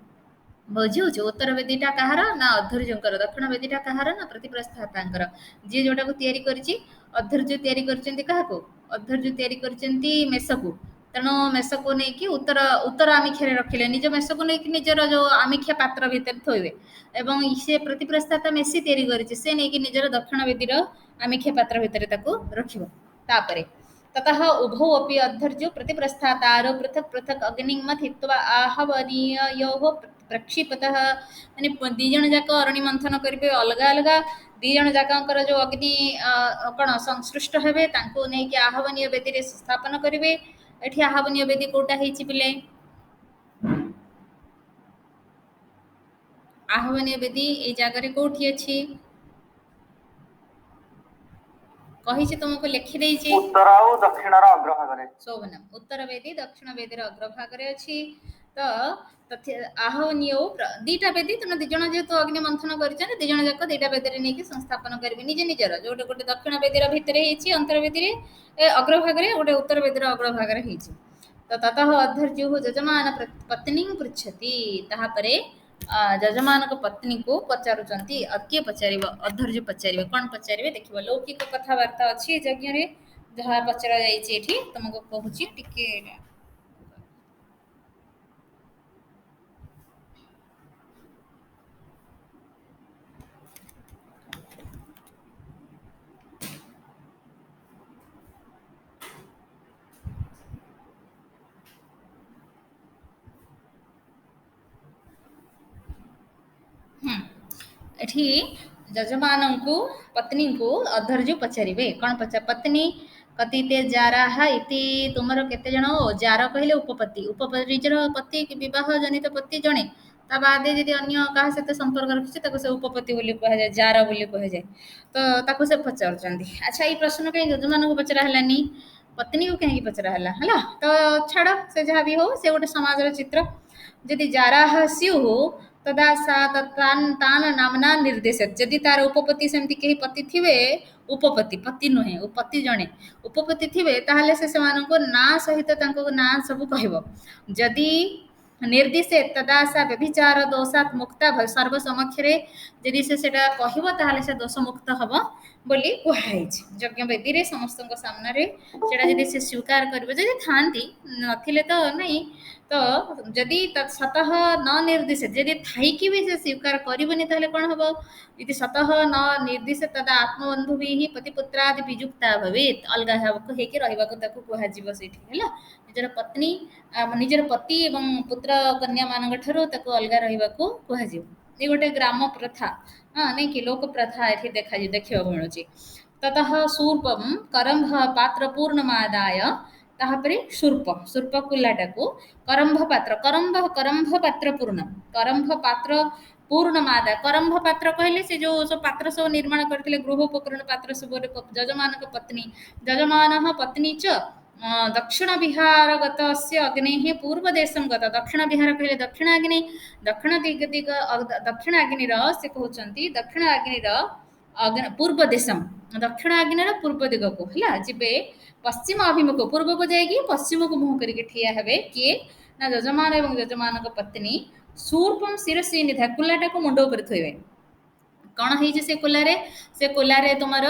ବୁଝିହେଉଛି ଉତ୍ତର ବେଦୀଟା କାହାର ନା ଅଧର୍ଯ୍ୟଙ୍କର, ଦକ୍ଷିଣ ବେଦୀଟା କାହାର ନା ପ୍ରତିପ୍ରସ୍ଥାତାଙ୍କର। ଯିଏ ଯୋଉଟାକୁ ତିଆରି କରିଛି ଅଧର୍ଯ୍ୟ ତିଆରି କରିଛନ୍ତି କାହାକୁ, ଅଧର୍ଯ୍ୟ ତିଆରି କରିଛନ୍ତି ମେଷକୁ। ତେଣୁ ମେଷକୁ ନେଇକି ଉତ୍ତର ଉତ୍ତର ଆମିକ୍ଷାରେ ରଖିଲେ, ନିଜ ମେଷକୁ ନେଇକି ନିଜର ଯୋଉ ଆମିକ୍ଷା ପାତ୍ର ଭିତରେ ଥୋଇବେ। ଏବଂ ସେ ପ୍ରତିପ୍ରସ୍ଥାତା ମେଷି ତିଆରି କରିଛି, ସେ ନେଇକି ନିଜର ଦକ୍ଷିଣ ବେଦୀର ଆମିକ୍ଷା ପାତ୍ର ଭିତରେ ତାକୁ ରଖିବ। ତାପରେ ततः उभौ अपि अध्वर्यो प्रतिप्रस्थातारो पृथक् पृथक् अग्निमथ हित्वा आहवनीययोः प्रक्षिपतः। ମାନେ ଦି ଜଣ ଯାକ ଅରଣି ମନ୍ଥନ କରିବେ ଅଲଗା ଅଲଗା, ଦି ଜଣ ଯାକଙ୍କର ଯୋଉ ଅଗ୍ନି କଣ ସଂସୃଷ୍ଟ ହେବେ ତାଙ୍କୁ ନେଇକି ଆହବନୀୟ ବେଦୀରେ ସ୍ଥାପନ କରିବେ। ଏଠି ଆହବନୀୟ ବେଦୀ କୋଉଟା ହେଇଛି ପିଲେ, ଆହବନୀୟ ବେଦୀ ଏଇ ଜାଗାରେ କୋଉଠି ଅଛି କହିଛି ତୁମକୁ ଲେଖିଦେଇଛି, ଉତ୍ତର ଆଉ ଦକ୍ଷିଣର ଅଗ୍ରଭାଗରେ। ଶୋଭନ ଉତ୍ତର ବେଦୀ ଦକ୍ଷିଣ ବେଦୀର ଅଗ୍ରଭାଗରେ ଅଛି। ତ ଆହବନୀୟ ଦିଟା ବେଦୀ, ତେଣୁ ଦି ଜଣ ଯେହେତୁ ଅଗ୍ନି ମନ୍ଥନ କରିଛନ୍ତି ଦି ଜଣ ଯାକ ଦିଟା ବେଦୀରେ ନେଇକି ସଂସ୍ଥାପନ କରିବେ ନିଜ ନିଜର, ଯୋଉଟା ଗୋଟେ ଦକ୍ଷିଣ ବେଦୀର ଭିତରେ ହେଇଛି ଅନ୍ତର ବେଦୀରେ ଅଗ୍ରଭାଗରେ, ଗୋଟେ ଉତ୍ତର ବେଦୀର ଅଗ୍ରଭାଗରେ ହେଇଛି। ତ ତତଃ ଅଧର୍ଯ୍ୟୁ ଯଜମାନ ପତ୍ନୀ ପୃଚ୍ଛତି, ତାହାପରେ ଯଜମାନଙ୍କ ପତ୍ନୀକୁ ପଚାରୁଛନ୍ତି। କିଏ ପଚାରିବ, ଅଧର୍ଯ୍ୟ ପଚାରିବେ। କଣ ପଚାରିବେ ଦେଖିବ, ଲୌକିକ କଥାବାର୍ତ୍ତା ଅଛି ଯଜ୍ଞରେ, ଯାହା ପଚରା ଯାଇଛି ଏଠି ତମକୁ କହୁଛି ଟିକେ। ଏଠି ଯଜମାନଙ୍କୁ ପତ୍ନୀଙ୍କୁ ଅଧର୍ଯ୍ୟ ପଚାରିବେ। କଣ ପତ୍ନୀ କତିତେ ଜାରାହ ଇତି, ତୁମର କେତେ ଜଣ, ଜାର କହିଲେ ଉପପତି, ଉପପତିର ପତି ବିବାହ ଜନିତ ପତି ଜଣେ, ତା ବାଦେ ଯଦି ଅନ୍ୟ କାହା ସହିତ ସମ୍ପର୍କ ରଖିଛି ତାକୁ ସେ ଉପପତି ବୋଲି କୁହାଯାଏ, ଜାର ବୋଲି କୁହାଯାଏ। ତ ତାକୁ ସେ ପଚାରୁଛନ୍ତି। ଆଚ୍ଛା ଏଇ ପ୍ରଶ୍ନ କାହିଁ ଯଜମାନଙ୍କୁ ପଚରା ହେଲାନି, ପତ୍ନୀକୁ କାହିଁକି ପଚରା ହେଲା, ହେଲା ତ ଛାଡ଼, ସେ ଯାହା ବି ହଉ, ସେ ଗୋଟେ ସମାଜର ଚିତ୍ର। ଯଦି ଜାରାହ ସ୍ୟୁଃ ତଦା ସା ତାନ ନାମନା ନିର୍ଦ୍ଦେଶ, ଯଦି ତାର ଉପପତି ସେମିତି କେହି ପତି ଥିବେ, ଉପପତି ପତି ନୁହେଁ ପତି ଜଣେ ଉପପତି ଥିବେ, ତାହେଲେ ସେ ସେମାନଙ୍କୁ ନାଁ ସହିତ ତାଙ୍କ ନାଁ ସବୁ କହିବ। ଯଦି ନିର୍ଦ୍ଦିଶେ ତଦା ସା ବ୍ୟଭିଚାର ଦୋଷାତ୍ ମୁକ୍ତା, ସର୍ବ ସମକ୍ଷରେ ଯଦି ସେ ସେଟା କହିବ ତାହେଲେ ସେ ଦୋଷ ମୁକ୍ତ ହବ ବୋଲି କୁହାଯାଇଛି। ଯଜ୍ଞ ବେଦୀରେ ସମସ୍ତଙ୍କ ସାମ୍ନାରେ ସେଟା ଯଦି ସେ ସ୍ୱୀକାର କରିବ, ଯଦି ଥାଆନ୍ତି ନଥିଲେ ତ ନାହିଁ, ତ ଯଦି ସତଃ ନ ନିର୍ଦ୍ଦିଶ, ଯଦି ଥାଇକି ବି ସେ ସ୍ୱୀକାର କରିବନି ତାହେଲେ କଣ ହବ, ଯଦି ସତଃ ନ ନିର୍ଦ୍ଦିଶ ତଦା ଆତ୍ମବନ୍ଧୁ ବି ପତିପୁତ୍ରାଦି ବିଯୁକ୍ତା ଭବେତ୍, ଅଲଗା ହେଇକି ରହିବାକୁ ତାକୁ କୁହାଯିବ ସେଇଠି, ହେଲା। ନିଜର ପତ୍ନୀ ନିଜର ପତି ଏବଂ ପୁତ୍ର କନ୍ୟା ମାନଙ୍କ ଠାରୁ ତାକୁ ଅଲଗା ରହିବାକୁ କୁହାଯିବ। ଏ ଗୋଟେ ଗ୍ରାମ ପ୍ରଥା, ନାଇଁ କି ଲୋକ ପ୍ରଥା ଏଠି ଦେଖିବାକୁ ମିଳୁଛି। ତତଃ ଶୂର୍ପଂ କରମ୍ଭ ପାତ୍ର ପୂର୍ଣ୍ଣମାଦାୟ, ତାହାପରେ ଶୂର୍ପ କୁଲାଟାକୁ କରମ୍ଭ ପାତ୍ର, କରମ୍ଭ ପାତ୍ର ପୂର୍ଣ୍ଣ, କରମ୍ଭ ପାତ୍ର ପୂର୍ଣ୍ଣମାଦା, କରମ୍ଭ ପାତ୍ର କହିଲେ ସେ ଯୋଉ ସବୁ ପାତ୍ର ସବୁ ନିର୍ମାଣ କରିଥିଲେ, ଗୃହ ଉପକରଣ ପାତ୍ର ସବୁ, ଯଜମାନଙ୍କ ପତ୍ନୀ, ଯଜମାନ ପତ୍ନୀ ଚ ଦକ୍ଷିଣ ବିହାରଗତ ଅଗ୍ନେଃ ପୂର୍ବ ଦେଶଂ ଗତ, ଦକ୍ଷିଣ ବିହାର କହିଲେ ଦକ୍ଷିଣ ଆଗ୍ନେୟ, ଦକ୍ଷିଣ ଦକ୍ଷିଣ ଆଗ୍ନିର ସେ କହୁଛନ୍ତି, ଦକ୍ଷିଣ ଆଗ୍ନିର ପୂର୍ବ ଦେଶମ୍, ଦକ୍ଷିଣ ଆଗ୍ନେୟର ପୂର୍ବ ଦିଗକୁ, ହେଲା ଯିବେ, ପଶ୍ଚିମ ଅଭିମୁଖ, ପୂର୍ବକୁ ଯାଇକି ପଶ୍ଚିମକୁ ମୁହଁ କରିକି ଠିଆ ହେବେ। କିଏ ନା ଯଜମାନ ଏବଂ ଯଜମାନଙ୍କ ପତ୍ନୀ। ଶୂର୍ପଂ ଶିରସି ନିଧା, କୁଲାଟାକୁ ମୁଣ୍ଡ ଉପରେ ଥୋଇବେ। କଣ ହେଇଛି ସେ କୁଲାରେ, ସେ କୁଲାରେ ତୁମର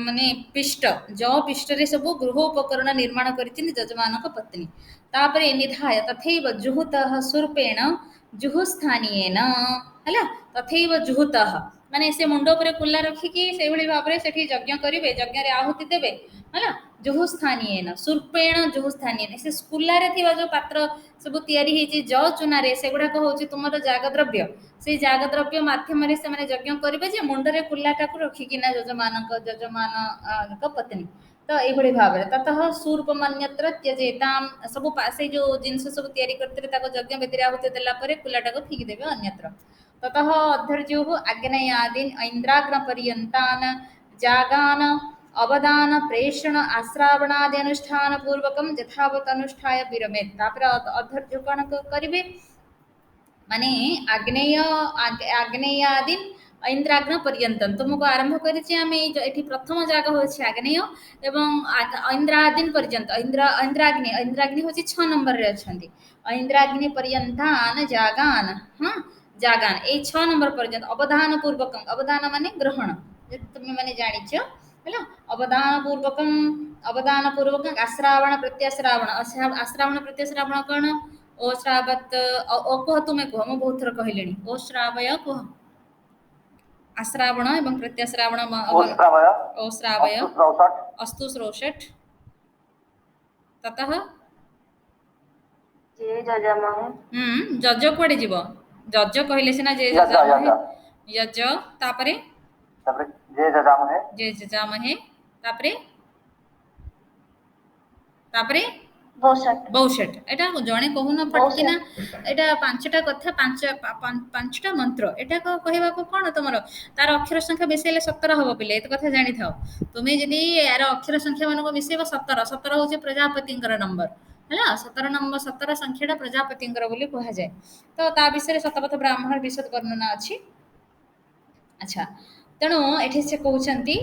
ମାନେ ପୃଷ୍ଠରେ ସବୁ ଗୃହ ଉପକରଣ ନିର୍ମାଣ କରିଛନ୍ତି ଯଜମାନଙ୍କ ପତ୍ନୀ। ତାପରେ ନିଧାୟ ତଥୈବ ଜୁହୁତଃ ଶୂର୍ପେଣ ଜୁହୁସ୍ଥାନୀୟେନ, ହେଲା ତଥୈବ ଜୁହୁତଃ, ମାନେ ସେ ମୁଣ୍ଡ ଉପରେ କୁଲା ରଖିକି ସେଇଭଳି ଭାବରେ ସେଠି ଯଜ୍ଞ କରିବେ, ଯଜ୍ଞରେ ଆହୁତି ଦେବେ, ହେଲା। ଜୁହୁସ୍ଥାନୀୟେନ ଶୂର୍ପେଣ ଜୁହୁସ୍ଥାନୀୟେନ, ସେ କୁଲାରେ ଥିବା ଯୋଉ ପାତ୍ର ସବୁ ତିଆରି ହେଇଛି ଚୁନାରେ, ସେଗୁଡାକ ହଉଛି ତୁମର ଯାଗ ଦ୍ରବ୍ୟ। ସେଇ ଯାଗ ଦ୍ରବ୍ୟ ମାଧ୍ୟମରେ ସେମାନେ ଯଜ୍ଞ କରିବେ ଯେ ମୁଣ୍ଡରେ କୁଲାଟାକୁ ରଖିକିନା ଯଜମାନଙ୍କ ପତ୍ନୀ। ତ ଏଇଭଳି ଭାବରେ ତତଃ ଶୂର୍ପମନ୍ୟତ୍ର ତ୍ୟଜେତାମ୍, ସବୁ ସେଇ ଯୋଉ ଜିନିଷ ସବୁ ତିଆରି କରିଥିଲେ ତାକୁ ଯଜ୍ଞ ବେଦୀରେ ଆହୁତି ଦେଲା ପରେ କୁଲାଟାକୁ ଫିଙ୍ଗିଦେବେ ଅନ୍ୟତ୍ର। ତତଃ ଅଧର୍ଯ୍ୟୋଃ ଆଗ୍ନେୟାଦୀନ୍ ଐନ୍ଦ୍ରାଗ୍ନ ପର୍ଯ୍ୟନ୍ତାନ୍ ଯାଗାନ ଅବଦାନ ପ୍ରେଷଣ ଆଶ୍ରାବଣାଦି ଅନୁଷ୍ଠାନ ପୂର୍ବକମ୍ ଯଥାବତ୍ ଅନୁଷ୍ଠାୟ ବିରମେତ୍। ତାପରେ ଅଧର୍ଯ୍ୟ କଣ କରିବେ, ମାନେ ଆଗ୍ନେୟାଦୀନ୍ ऐन्द्राग्न पर्यंतम तुमको आरंभ करिछि आमे एठी प्रथम जागा होछि आग्नेय एवं ऐन्द्रादिन पर्यंत ऐन्द्राग्नि ऐन्द्राग्नि होछि 6 नंबर रे अछंती ऐन्द्राग्नि पर्यंतान जागान हां जागान ए 6 नंबर पर्यंत अवधान पूर्वकम अवधान माने ग्रहण जे तुम माने जानिछो हैला अवधान पूर्वकम आश्रावण प्रत्याश्रावण आश्रावण प्रत्याश्रावण कोन ओ श्रावत ओ कह तुमे कह म बहुत थर कहलेनी ओ श्रावय कह आश्रावण एवं प्रत्याश्रावण ओश्रावय ओ श्रावय अस्तु श्रौषट अस्तु श्रोषठ ततः जे जजामहे जज कुआडे जीव जज कहले सिना जे यज जजामहे यज यज तापरे तापर जे जजामहे जे जजामहे तापरे तापरे बौषट बौषट एटा जणे कहून फटकिना एटा पांचटा कथा पांचटा मंत्र एटा कहबा को कोन तमरो तार अक्षर संख्या बेसी हेले 17 हबो पिले एत कथा जानि थाओ तुमे जदी यार अक्षर संख्या मानको मिसेबो 17 17 होचे प्रजापतिंकर नंबर हला 17 नंबर 17 संख्याटा प्रजापतिंकर बोली कहा जाय तो ता विषय शतपथ ब्राह्मण विशद वर्णना अछि अच्छा तेणु एठी से कहउछंती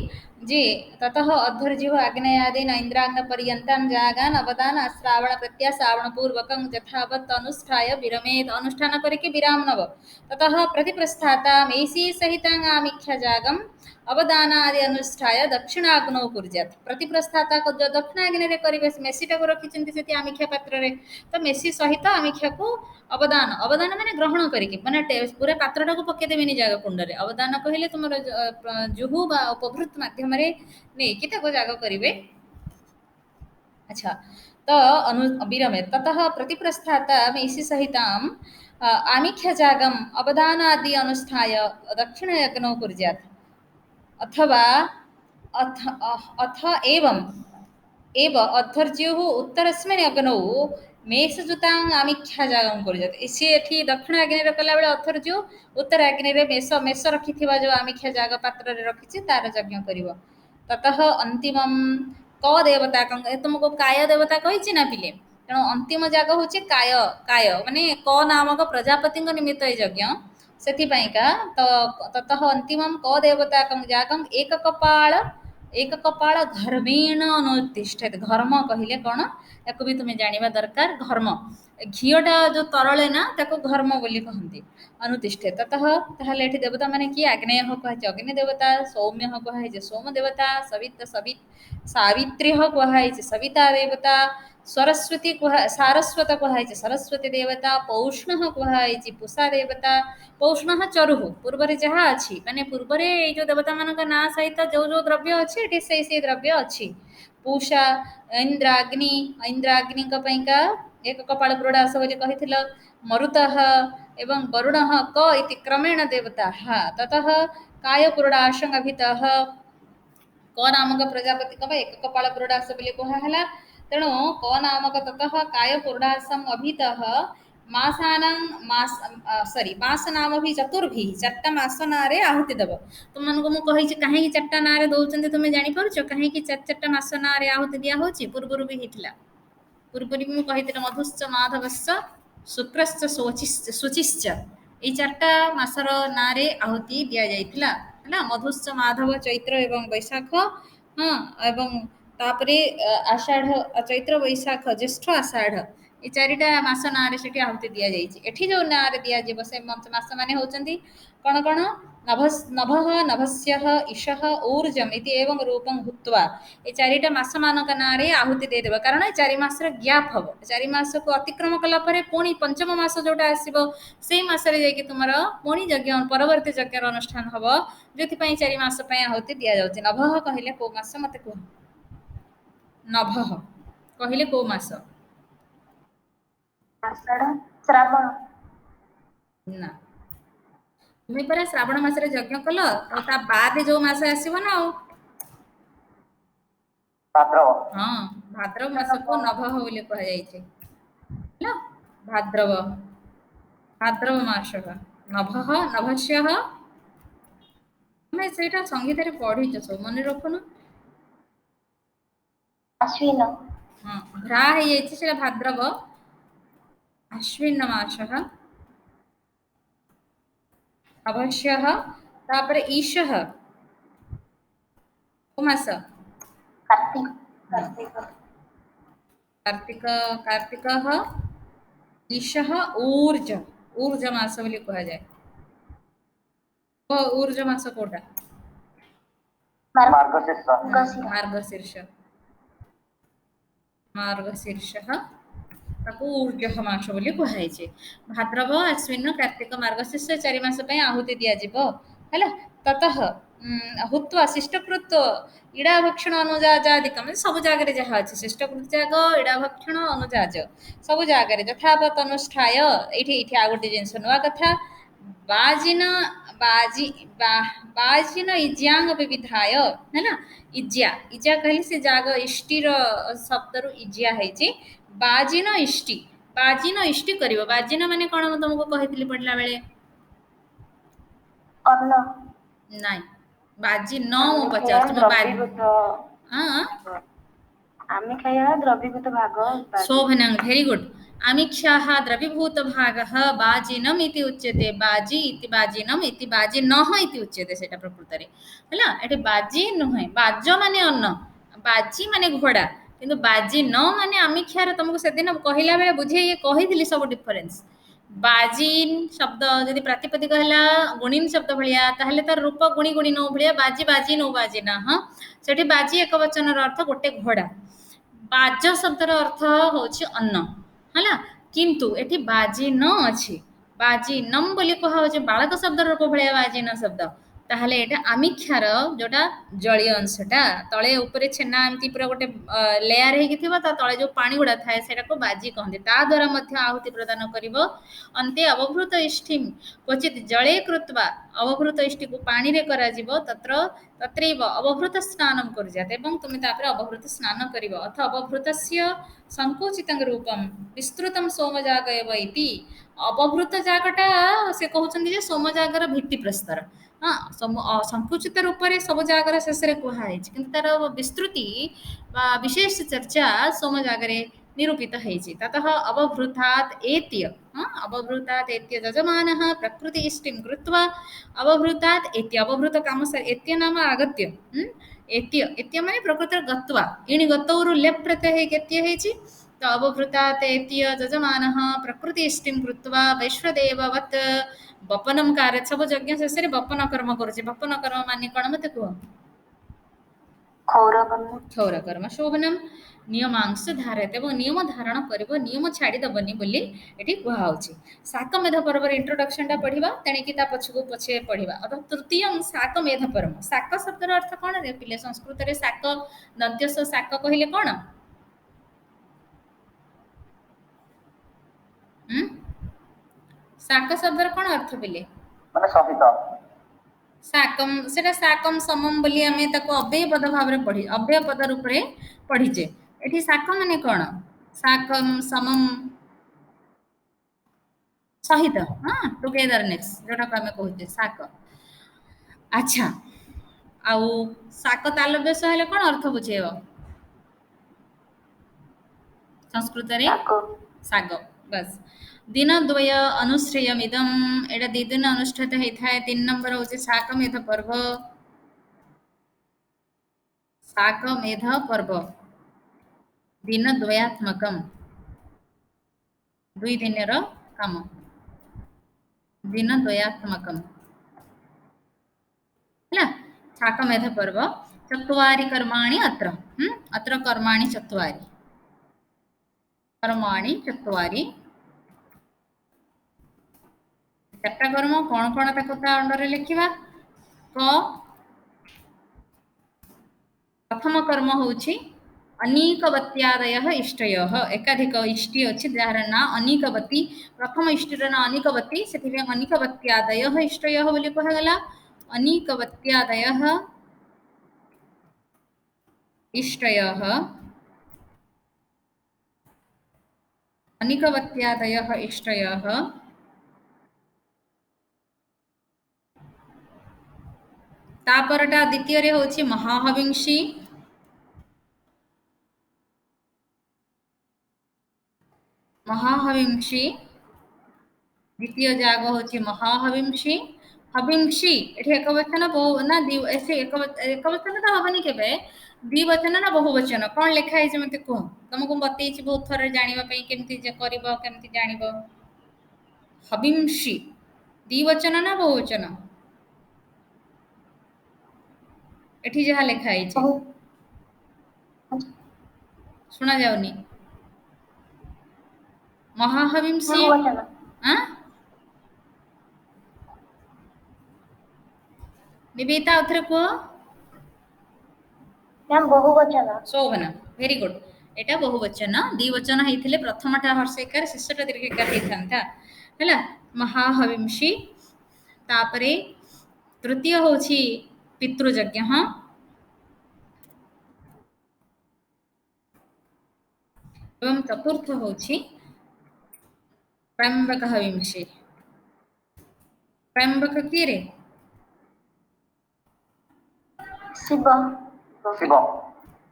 जे ततः अध्वर्जीव आग्नेयादीन इंद्राग्न पर्यंतम जागान अवदान श्रावण प्रत्याश्रावण पूर्वकं यथावत् अनुष्ठाय विरमेत अनुष्ठान करके विराम नव ततः प्रतिप्रस्थाता मेसी सहितं आमिख्य जागम अवदानादि अनुष्ठाय दक्षिणाग्नौ कुर्यात् प्रतिप्रस्थाता को जो दक्षिणाग्नि रे करिवे मेसीटा को रखिचंती सेति आमिख्या पात्र रे तो मेसी सहित आमिख्या को अवदान अवदान माने ग्रहण करिके माने पूरा पात्रटा को पके देबेनी जागा कुंड रे अवदान कहिले तुमर जुहु बा उपभृत माध्यम रे नै कि ताको जागा करिवे अच्छा तो विरमे ततः प्रतिप्रस्थाता मेसी सहिताम आमिख्य जागम अवदानादि अनुष्ठाय दक्षिणयज्ञौ कुर्यात् अथवा अथ एवं एव अध्वर्युः उत्तरस्मिन् अग्नौ मेषजुतां आमिख्या जागं कुर्यात् इसे एठी दक्षिण अग्नि कला बेले अध्वर्यु उत्तर अग्नि रे मेष रखिथिबा जो आमिख्या जाग पात्र रे रखिछि तार यज्ञ करिवो ततः अंतिमम क देवता तुमको काय देवता कहिछि ना पिले तेणु अंतिम जाग होछि काय काय माने क नामक प्रजापति निमित्त यज्ञ ସେଥିପାଇଁକା ତ ତତଃ ଅନ୍ତିମଂ କ ଦେବତା ଯାଗଂ ଏକ କପାଳ ଧର୍ମେଣ ଅନୁତିଷ୍ଠେତ ଧର୍ମ କହିଲେ କ'ଣ ତାକୁ ବି ତୁମେ ଜାଣିବା ଦରକାର ଧର୍ମ ଘିଅଟା ଯୋଉ ତରଳେ ନା ତାକୁ ଧର୍ମ ବୋଲି କହନ୍ତି ଅନୁତିଷ୍ଠେ ତତଃ ତାହେଲେ ଏଠି ଦେବତା ମାନେ କିଏ ଆଗ୍ନେୟ କୁହାଯାଇଛି ଅଗ୍ନି ଦେବତା ସୌମ୍ୟ କୁହାଯାଇଛି ସୋମ ଦେବତା ସାବିତ୍ରୀ କୁହାଯାଇଛି ସବିତା ଦେବତା ସରସ୍ୱତୀ ସାରସ୍ୱତ କୁହାଯାଇଛି ସରସ୍ୱତୀ ଦେବତା ପୌଷ୍ଣ କୁହାଯାଇଛି ପୂଷା ଦେବତା ପୌଷ୍ଣ ଚରୁଃ ପୂର୍ବରେ ଯାହା ଅଛି ମାନେ ପୂର୍ବରେ ଏଇ ଯୋଉ ଦେବତା ମାନଙ୍କ ନାଁ ସହିତ ଯୋଉ ଯୋଉ ଦ୍ରବ୍ୟ ଅଛି ଏଠି ସେଇ ଦ୍ରବ୍ୟ ଅଛି ପୂଷା ଇନ୍ଦ୍ରାଗ୍ନିଙ୍କ ପାଇଁକା ଏକ କପାଳ ପୁରୋଡାସ ବୋଲି କହିଥିଲ ମରୁତଃ ଏବଂ ବରୁଣଃ କ ଇତି କ୍ରମେଣ ଦେବତା ତତଃ काय पुरोडाशं अभितः क नामक प्रजापति कब एक कपाल पुरोडास बोली कहला तेणु क नामक ततः काय पुरोडासम अभितः मास नाम भी चतुर्भी चारटा मास नारे आहुति देव तुम मानक मु कहि कहीं चारटा नारे दौरान तुम जापर कहीं चारटा मास नारे आहुति दिया हो पूर्वर भी होता पूर्व भी मुझे मधुश्च माधवश्च शुक्रश्च शुचिश्च ये चारटा मासर नारे आहुति दि जाइथिला है मधुश्च माधव चैत्र एवं वैशाख हाँ एवं तापरे आषाढ़ चैत्र वैशाख ज्येष्ठ आषाढ़ ये चारिटा मास नारे से आहुति दि जाइए एठी जो नारे दिज्व से मास मान होती कौन कौन नभः नभस्यः ईशः ऊर्जम इति एवं रूपं भूत्वा ये चारिटा मास मानक नारे आहुति देदेबा कारण ये 4 मास गैप हम 4 मास को अतिक्रम कला परे पुणी पंचम मास जोटा आसीबो सेई मासरे जाई कि तुमर पुणी यज्ञ परवर्ती यज्ञ अनुष्ठान हबो जेथि पई 4 मास पई आहुति दिया जाउछि नभः कहिले को मास मते को नभः कहिले को मास आषाढ़ श्रावण ना तुम्ही परा श्रावण मासरे यज्ञ कल तो ता बाद जो मास आसीबो ना भाद्रव हाँ भाद्रव मास को नभः बोली कह जाइछे ना भाद्रव भाद्रव मासः नभः नभस्यः मैं सेटा संगीत रे पढ़ी छ सब मन रखनो अश्विन हाँ भ्रा हे जाइछे सेटा भाद्रव अश्विन मासः अवश्यः तापर ईशः को मास कार्तिक कार्तिक कार्तिक कार्तिकः ईशः ऊर्ज ऊर्ज मास बोली कहा जाए ऊर्ज मास कोटा मार्गशीर्ष मार्गशीर्ष मार्गशीर्षः ताको ऊर्जः मास बोली कहा जाए भाद्रव आश्विन कार्तिक मार्गशीर्ष 4 मास पय आहुति दिया जिवो हैला ततः हुत्वा शिष्टकृत्व इडाभक्षण अनुजाजादिकम सब जागरे जहाँ अच्छे शिष्टकृत जाग इडाभक्षण अनुजाज सब जागरे यथावत अनुष्ठाय ये आ गोटे जिन नुआ कथा बाजिन बाजी बाजिन इज्यांग विविधाय है ना इज्या इज्या कहले से जाग इष्टिर शब्दरु इज्या है बाजिन इष्टि बाजिन इष्टि करिवो बाजिन माने कोन म तुमको कहितली पडला बेले अन्न नाइ बाजी न मु पचास तुम बाजी हाँ आम्ही खाया द्रवीभूत भाग शोभनं वेरी गुड आमिक्षाः द्रवीभूत भागः बाजिनम् इति उच्यते बाजी इति बाजिनम् इति बाजिनः इति उच्यते सेटा प्रकृतरे हैला एठी बाजी नुहे बाज माने अन्न बाजी माने घोड़ा किंतु बाजी न माने आमिक्षार तुमको सेदिन कहिला बेले बुझे ये कहिथिली सब डिफरेंस बाजिन शब्द यदि प्रातिपदिक हला गुणिन शब्द भलिया ताहले तार रूप गुणी गुणी नो भलिया बाजी बाजी नो बाजिना हाँ सेठी बाजी एक वचनर अर्थ गोटे घोड़ा बाज शब्दर अर्थ होछि अन्न हला किंतु एठी बाजी न अछि बाजी नम बोली कहा होछि बालक शब्द रूप भलिया बाजी न शब्द ताहले एटा आमिक्षार जोटा जळीय अंशटा तळे ऊपरे छेना एमती पूरा गोटे लेयर हेकि थिबो ता तळे जो पानी गुडा थाए सेटा को बाजी कहंदे ता द्वारा मध्य आहुति प्रदान करिवो अन्ते अवभृत इष्टिम क्वचित जळे कृत्वा अवभृत इष्टि को पानी रे करा जिवो तत्रैव अवभृत स्नानं कुर्यात् एवं तुमे तापर अवभृत स्नान करिवो अथ अवभृतस्य संकुचितं रूपं विस्तृतं सोमजाग एव इति अवभृत जागटा से कहउछन्ति जे सोमजागर भित्ति प्रस्तर हाँ संकुचित रूप से सब जागर शेष कहुई कि तार विस्तृति विशेष चर्चा सोम जागरे निरूपित होती ततः अवभृतात् एत्य अवभृतात् एत्य यजमानः प्रकृति इष्टिं कृत्वा अवभृतात् एत्य अवभृत काम एत्य नाम आगत्य एत्य एत्य माने प्रकृति गत्वा इणि गतौरु लेप् प्रत्यय एत्य हेछि तो अवभृतात् एत्य यजमानः प्रकृति इष्टिं कृत्वा वैश्वदेववत् बपनम कार्य सब यज्ञ शेष बपन कर्म करुचे बपन कर्म माने कौन मत कह क्षौर कर्म शोभनम नियमांश धारित एवं नियम धारण कर नियम छाड़ीदबनी बोली ये कहुच्छे शाकमेध पर्व इंट्रोडक्शन टा पढ़ा तेणिकी पछक पछे पढ़ा अब तृतीय शाकमेध पर्व शाक शब्दर अर्थ कौन रे पिले संस्कृत में शाक दंत्यस शाक कहले कौन शाक शब्दर कौन अर्थ पिले माने सहित शाकम सेटा शाकम समम बोली आमे ताको अव्यय पद भाव रे पढ़ी अव्यय पद रूप रे पढ़ीचे एठी शाक माने कोन शाकम समम सहित हां टुगेदरनेस जोटा को आमे कहूचे शाक अच्छा आउ शाक तालव्य हेले कोन अर्थ बुझेयो संस्कृत रे शाक बस दिन द्वय अनुश्रेयमिदम एटा 2 दिन अनुष्ठित होता है 3 नंबर होचे शाकमेध पर्व शाकमेध पर्व दिन द्वयात्मकम 2 दिनर काम दिन द्वयात्मकम हला शाकमेध पर्व चत्वारि कर्माणि अत्र कर्माणि चत्वारि चार्टा कर्म कौन कौन ता अंडर लिखा क प्रथम कर्म होछि अनीकवत्यादय इष्टय एकाधिक इष्टि अच्छी जार ना अनीकवती प्रथम इष्टिर ना अनीकवती से अनीकवत्यादय इष्टय बोली कहगला अनीकवत्यादय इष्टय अनीकवत्यादय इष्टय तापरटा द्वितीय रे होछि महाहविंशी द्वितीय जाग होछि महाहविंशी हविंशी एठी एकवचन बहु ना ऐसे एकवचन तो हबनी केबे द्विवचन ना बहुवचन कोन लिखा है मते को तुमको बतैछि बहुत थोर जानिबा पई केमति जे करबो केमति जानिबो हविंशी द्विवचन ना बहुवचन एठी जहा लिखा है बहु सुना जाउनी महाहविंशी बहुवचन हां निवेता उथरे को मैम बहुवचन शोभना वेरी गुड एटा बहुवचन द्विवचन हेतिले प्रथमटा हर्षेकार शेषटा दीर्घकार हेथांता हला महाहविंशी तापरे तृतीय होछि पितृयज्ञ एवं चतुर्थ होछि त्र्यंबक हविंशी त्र्यंबक किए रे शिव शिव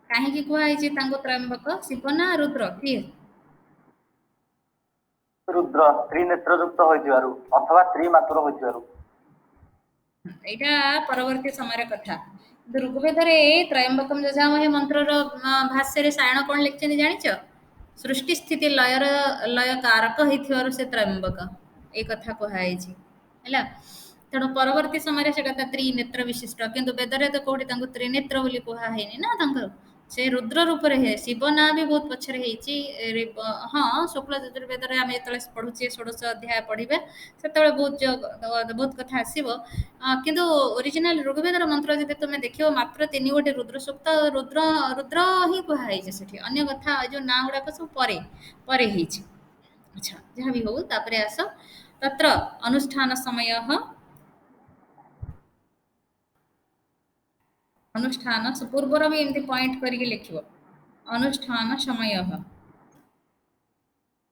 काहेकि कुहा है तांको त्र्यंबक शिव ना रुद्र किए रुद्र त्रिनेत्रयुक्त होइथिबारु अथवा त्रिमातुर होइथिबारु एटा परवर्ती समय कथा ऋग्वेद रे त्रयंबकम यजामहे मंत्र रो भाष्य रे सायण कोन लिखछन जानिच सृष्टि स्थिति लय कारक हेथिवारु से त्रयंबक ए कथा कुहा है ହେଲା ତେଣୁ ପରବର୍ତ୍ତୀ ସମୟରେ ସେଟା ତ୍ରିନେତ୍ର ବିଶିଷ୍ଟ କିନ୍ତୁ ବେଦରେ ତ କୋଉଠି ତାଙ୍କୁ ତ୍ରିନେତ୍ର ବୋଲି କୁହା ହେଇନି ନା ତାଙ୍କର ସେ ରୁଦ୍ର ରୂପରେ ହେ ଶିବ ନାଁ ବି ବହୁତ ପଛରେ ହେଇଛି ହଁ ଶୁକ୍ଳ ଚତୁର୍ବେଦରେ ଆମେ ଯେତେବେଳେ ପଢୁଛେ ଷୋଡଶ ଅଧ୍ୟାୟ ପଢିବା ସେତେବେଳେ ବହୁତ କଥା ଆସିବ କିନ୍ତୁ ଓରିଜିନାଲ ଋଗ୍ବେଦର ମନ୍ତ୍ର ଯଦି ତୁମେ ଦେଖିବ ମାତ୍ର 3 ଗୋଟି ରୁଦ୍ର ସୂକ୍ତ ରୁଦ୍ର ହିଁ କୁହା ହେଇଛି ସେଠି ଅନ୍ୟ କଥା ଯୋଉ ନାଁ ଗୁଡାକ ସବୁ ପରେ ପରେ ହେଇଛି ଆଚ୍ଛା ଯାହା ବି ହଉ ତାପରେ ଆସ तत्र अनुष्ठान समयः अनुष्ठान पूर्वर भी एमती पॉइंट करके लिखिबो अनुष्ठान समयः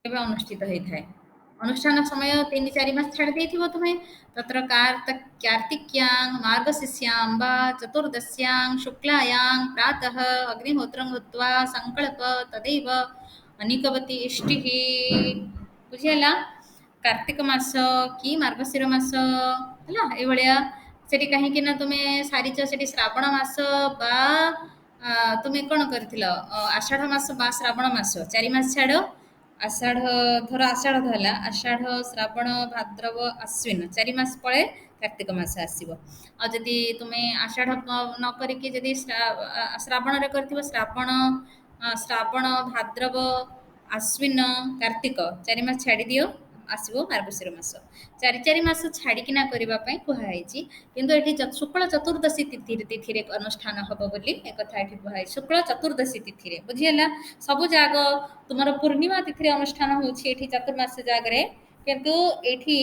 केबे अनुष्ठित होइथाय अनुष्ठान समय 3-4 मास छाड़ देथिबो तुमे तत्र कार्तिक्यां मार्गशीर्ष्यां वा चतुर्दश्यां शुक्लायां प्रातः अग्निहोत्रं हुत्वा संकल्प तदैव अनिकवती इष्टिः बुझियला कार्तिक मास कि मार्गशीर मास हला ए भलिया सेठी काहे कि ना तुमे सारिच सेठी श्रावण मास बा तुमे कोन करथिल आषाढ़ मास बा श्रावण मास 4 मास छाड़ आषाढ़ धर आषाढ़ धला आषाढ़ श्रावण भाद्रव आश्विन 4 मास पळे कार्तिक मास आसीबो आ जदि तुमे आषाढ़ न करिके जदि श्रावण रे करथिबो श्रावण भाद्रव आश्विन कार्तिक 4 मास छाड़ी दियो आसबो मार्गशीर मास 4 मास छाड़िकिना करबा पई कुहा हैछि किंतु एठी शुक्ल चतुर्दशी तिथि रे अनुष्ठान हबो बोली एक कथा एठी कुहा है शुक्ल चतुर्दशी तिथि रे बुझियला सब जाग तुमर पूर्णिमा तिथि रे अनुष्ठान होछि एठी चतुर्मास जाग रे किंतु एठी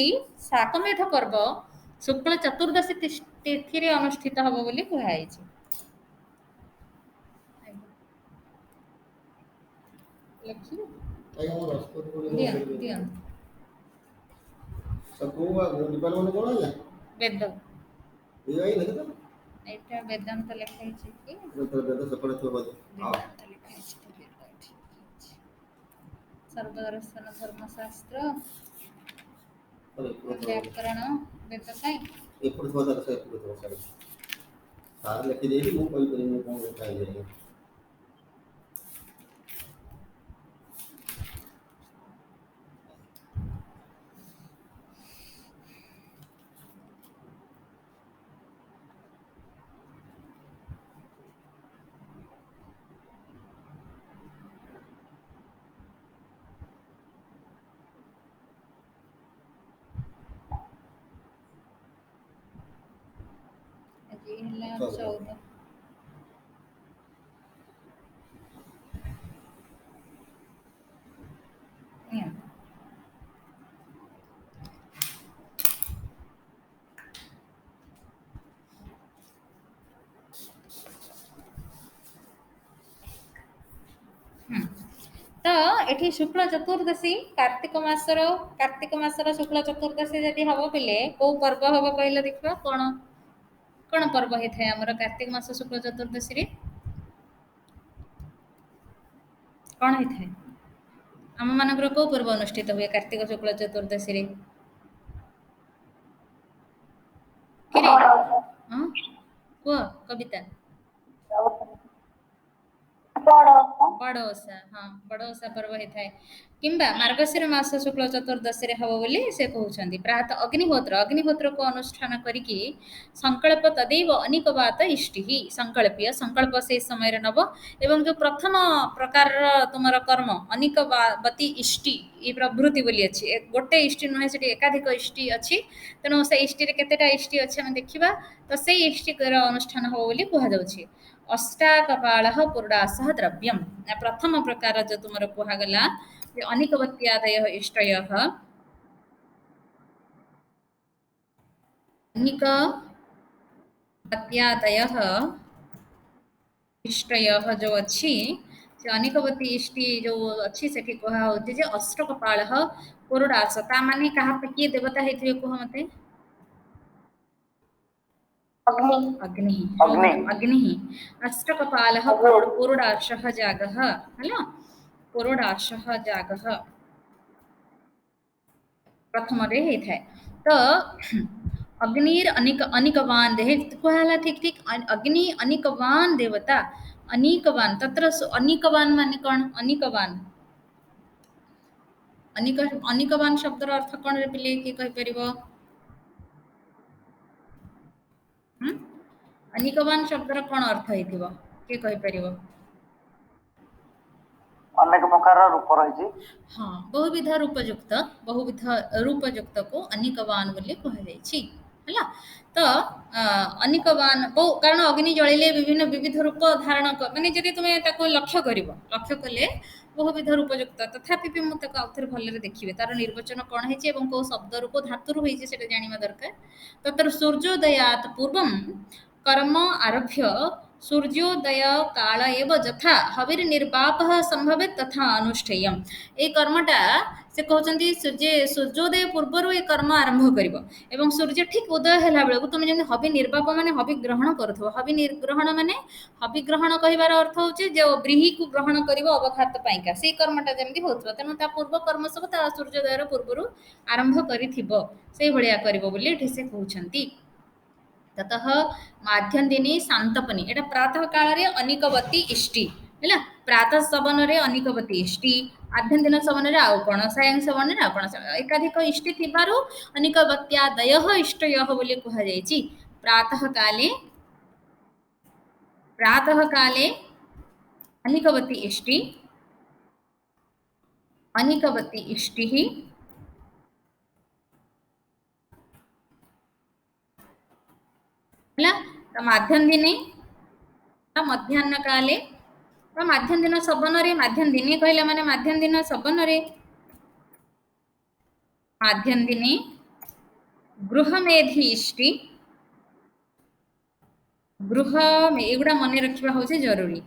साकमेध पर्व शुक्ल चतुर्दशी तिथि रे अनुष्ठित हबो बोली कुहा हैछि लखी दिया वेद एटा वेदांत लिखा है कि वेदांत लिखा है सर्वदर्शन धर्मशास्त्र व्याकरण वेद काई एपड़ थोड़ा सा एपड़ थोड़ा सा सार लिखि देबी मु कहि करी मु कोन लिखा है ये हला 14 तो एठी शुक्ल चतुर्दशी कार्तिक मासर शुक्ल चतुर्दशी जदि हबो बिले को पर्व हबो कहले देखबा कोन पर्व हे थाय हमर कार्तिक मास शुक्ल चतुर्दशी रे कोन हे थाय हम मानकर को पर्व अनुष्ठित हुए कार्तिक शुक्ल चतुर्दशी रे ହଁ କୁହ କବିତା। ବଡ ଓଷା। ବଡ଼ ଓଷା, ହଁ ବଡ଼ ଓଷା ପର୍ବ ହେଇଥାଏ କିମ୍ବା ମାର୍ଗଶିର ମାସ ଶୁକ୍ଳ ଚତୁର୍ଦ୍ଦଶୀରେ ହବ ବୋଲି ସେ କହୁଛନ୍ତି। ପ୍ରାତଃ ଅଗ୍ନିହୋତ୍ରକୁ ଅନୁଷ୍ଠାନ କରିକି ସଂକଳ୍ପ ତଦେବ ଅନିକ ବାତ ଇଷ୍ଟିହି, ସଂକଳ୍ପ ସେଇ ସମୟରେ ନବ। ଏବଂ ଯୋଉ ପ୍ରଥମ ପ୍ରକାରର ତୁମର କର୍ମ ଅନିକ ବତି ଇଷ୍ଟି, ଏ ପ୍ରଭୃତି ବୋଲି ଅଛି, ଗୋଟେ ଇଷ୍ଟି ନୁହେଁ, ସେଠି ଏକାଧିକ ଇଷ୍ଟି ଅଛି। ତେଣୁ ସେ ଇଷ୍ଟିରେ କେତେଟା ଇଷ୍ଟି ଅଛି ଆମେ ଦେଖିବା। ତ ସେଇ ଇଷ୍ଟିର ଅନୁଷ୍ଠାନ ହବ ବୋଲି କୁହାଯାଉଛି। ଅଷ୍ଟାକପାଳଃ ପୁରୁଡାସହ ଦ୍ରବ୍ୟମ୍, ପ୍ରଥମ ପ୍ରକାର ଯୋଉ ତୁମର କୁହାଗଲା ଯେ ଅନିକବତ୍ୟାଦୟ ଇଷ୍ଟୟଃ, ଅନିକବତ୍ୟାଦୟ ଇଷ୍ଟୟଃ ଯୋଉ ଅଛି, ସେ ଅନିକବତୀ ଇଷ୍ଟି ଯୋଉ ଅଛି ସେଠି କୁହା ହଉଛି ଯେ ଅଷ୍ଟକପାଳଃ ପୁରୁଡାସ, ତା ମାନେ କାହା କିଏ ଦେବତା ହେଇଥିବେ କୁହ ମତେ? ଅଗ୍ନି। अग्नि, अग्नि। अग्नि अष्टकपालः पुरुडार्शः जागः, ହେଲା पुरुडार्शः जागः ପ୍ରଥମରେ ହେଇଥାଏ। ତ अग्निर अनिकवान देह କୁହାହେଲା, ଠିକ ଠିକ अग्नि अनिकवान देवता, अनिकवान तत्र अनिकवान ମାନେ କଣ? अनिकवान ଶବ୍ଦର ଅର୍ଥ କଣ ରେ ପିଲେ କିଏ କହିପାରିବ? अनिकवान ଶବ୍ଦର କଣ ଅର୍ଥ ହେଇଥିବ କିଏ କହିପାରିବ? ଅନେକ ପ୍ରକାରର ରୂପ ରହିଛି। ହଁ, ବହୁବିଧ ରୂପଯୁକ୍ତକୁ ଅନିକବାନ ବୋଲି କୁହାଯାଇଛି। ହେଲା, ତ ଅନିକବାନ କାରଣ ଅଗ୍ନି ଜଳିଲେ ବିବିଧ ରୂପ ଧାରଣ, ମାନେ ଯଦି ତୁମେ ତାକୁ ଲକ୍ଷ୍ୟ କଲେ ବହୁବିଧ ରୂପଯୁକ୍ତ। ତଥାପି ବି ମୁଁ ତାକୁ ଆଉଥରେ ଭଲରେ ଦେଖିବେ ତାର ନିର୍ବାଚନ କଣ ହେଇଛି ଏବଂ କୋଉ ଶବ୍ଦରୁ କୋଉ ଧାତୁରୁ ହେଇଛି ସେଟା ଜାଣିବା ଦରକାର। ତତ୍ର ସୂର୍ଯ୍ୟୋଦୟାତ୍ ପୂର୍ବଂ कर्म आरभ्य सूर्योदय काल एव यथा हविर निर्वापः संभवेत् तथा अनुष्ठेयम्। ए कर्मटा से कहते सूर्योदय पूर्वर ए कर्म आरंभ कर एवं सूर्य ठीक उदय है बेलू तुम जमी हवि निर्वाप माने हवि ग्रहण करुव। हवि निर्ग्रहण माने हवि ग्रहण कहबार अर्थ हूँ जो ब्रीही को ग्रहण कर अवघात पाइका से कर्मटा जमी हो तेणु ता पूर्व कर्म सब सूर्योदय पूर्वर आरंभ कर से कहते। ततः माध्यन्दिनी शांतपनी, एटा प्रातः काल रे अनिकवती इष्टि है, प्रातः सवन रे अनिकवती इष्टि, आध्यन दिन सवन रे आउ कोन, सायं सवन रे आपण एकाधिक इष्टि थिबारु अनिकवत्यादयः इष्टयः बोली कहा जायछि। प्रातः काले अनिकवती इष्टि माध्यम दिने मध्याह्न काले माध्यम दिन सवन रे, माध्यम दिने कहला माने माध्यम दिन सवन रे, माध्यम दिने गृहमेधी इष्टि, एगुड़ा मन रखा हूँ जरूरी।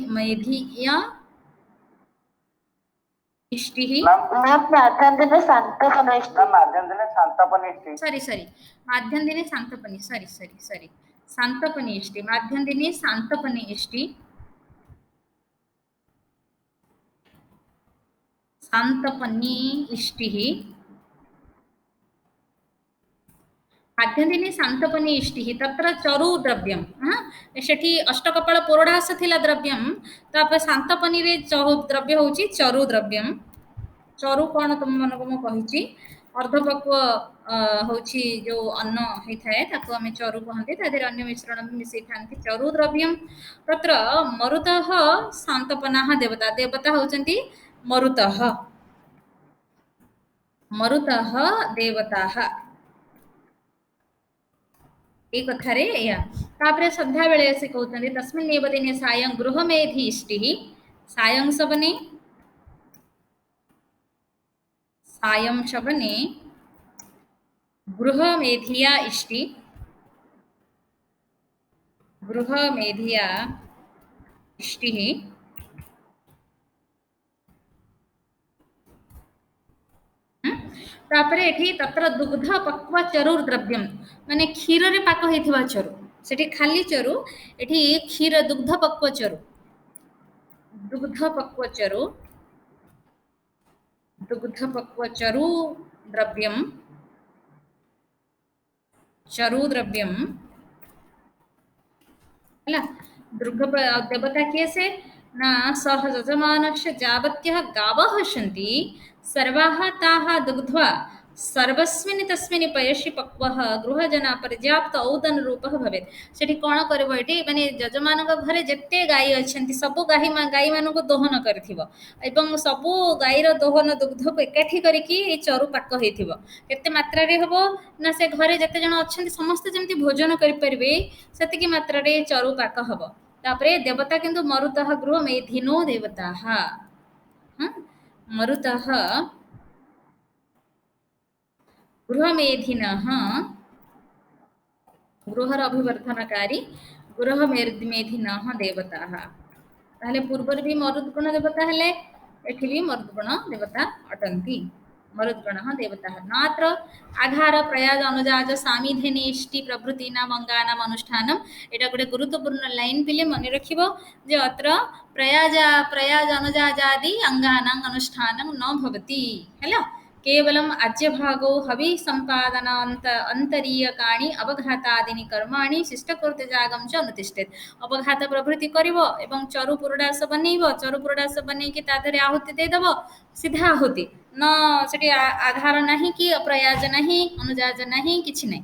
मेधिया इष्टि माध्यम दिने शांतपन इष्टि। माध्यम दिने शांतपनी शांतपनी इष्टि, माध्यम दिने शांतपनी इष्टि, शांतपनी इष्टि, माध्यन्दिनी शांतपनी इष्टि तत्र चरु द्रव्यम, सेठी अष्टकपाल पुरोडास थिला द्रव्यम, तापर शांतपनी रे चरु द्रव्य होची चरु द्रव्यम। चरु कोन तुम मन को मु कहिची, अर्धपक्व होची जो अन्न हे थाए ताको हमें चरु कहंते, तादेर अन्य मिश्रण भी मिसै थांती चरु द्रव्यम। तत्र मरुतः शांतपनाः देवता होचंती मरुतः देवताः एक कथारे या। तापरे संध्या बेले से कहते तस्मिन् एव दिने सायं गृहमेधी इष्टि, सायं शवने गृहमेधिया इष्टि, तापरे एठी तत्र दुग्ध पक्व चरुर द्रव्यम, माने क्षीर रे पाक हेथिबा चरु, सेठी खाली चरु, एठी क्षीर दुग्ध पक्व चरु द्रव्यम चरुद्रव्यम है दुर्ग देवता किए से ना सह यजमानस्य जावत्यः गावः सन्ति सर्वाः ताः दुग्ध्वा सर्वस्मिन् तस्मिन् पयसि पक्वः गृहजना पर्याप्त औदन रूपः भवेत् सेठी कोन करबो एठी माने यजमानक घरे जेते गाई अछंती सब गाई मानको दोहन करथिबो एवं सब गाईर दोहन दुग्ध को एकाठी करिकी ए चरु पाक हेथिबो केते मात्रा रे हबो ना से घरे जेते जण अछंती समस्त जेमति भोजन करि परिबे सेतिकी मात्रा रे चरु पाक हबो तापरे देवता किंतु मरुतः गृह मेधिनो देवताः मरुतः गृहमेधिनः गृहर अभिवर्धनकारी गृहमेधिनः देवताः ताहले पूर्वर भी मरुद्गण देवता हेले एठी भी मरुद्गण देवता अटंती मरुद्गण देवता नात्र आघार प्रयाज अनुजाज सामिधेनि इष्टि प्रभृति नाम अंगा नाम अनुष्ठानम एटा गोटे गुरुत्वपूर्ण लाइन पिले मन रखिबो जे अत्र प्रयाज अनुजाज आदि अंगानां अनुष्ठानम न भवति हेला केवलम आज्यभागो हवि संपादन अंतरीयकाणि अवघातादीनि कर्माणि शिष्टकृत्य जागम च अनुतिष्ठेत अवघात प्रभृति करिवो एवं चरु पुरडास बनैबो चरु पुरडास बनैकी ताधरे आहुति देदबो सीधा आहुति न सेठी आधार नाही कि प्रयाज नाही अनुजाज नाही किछि नाही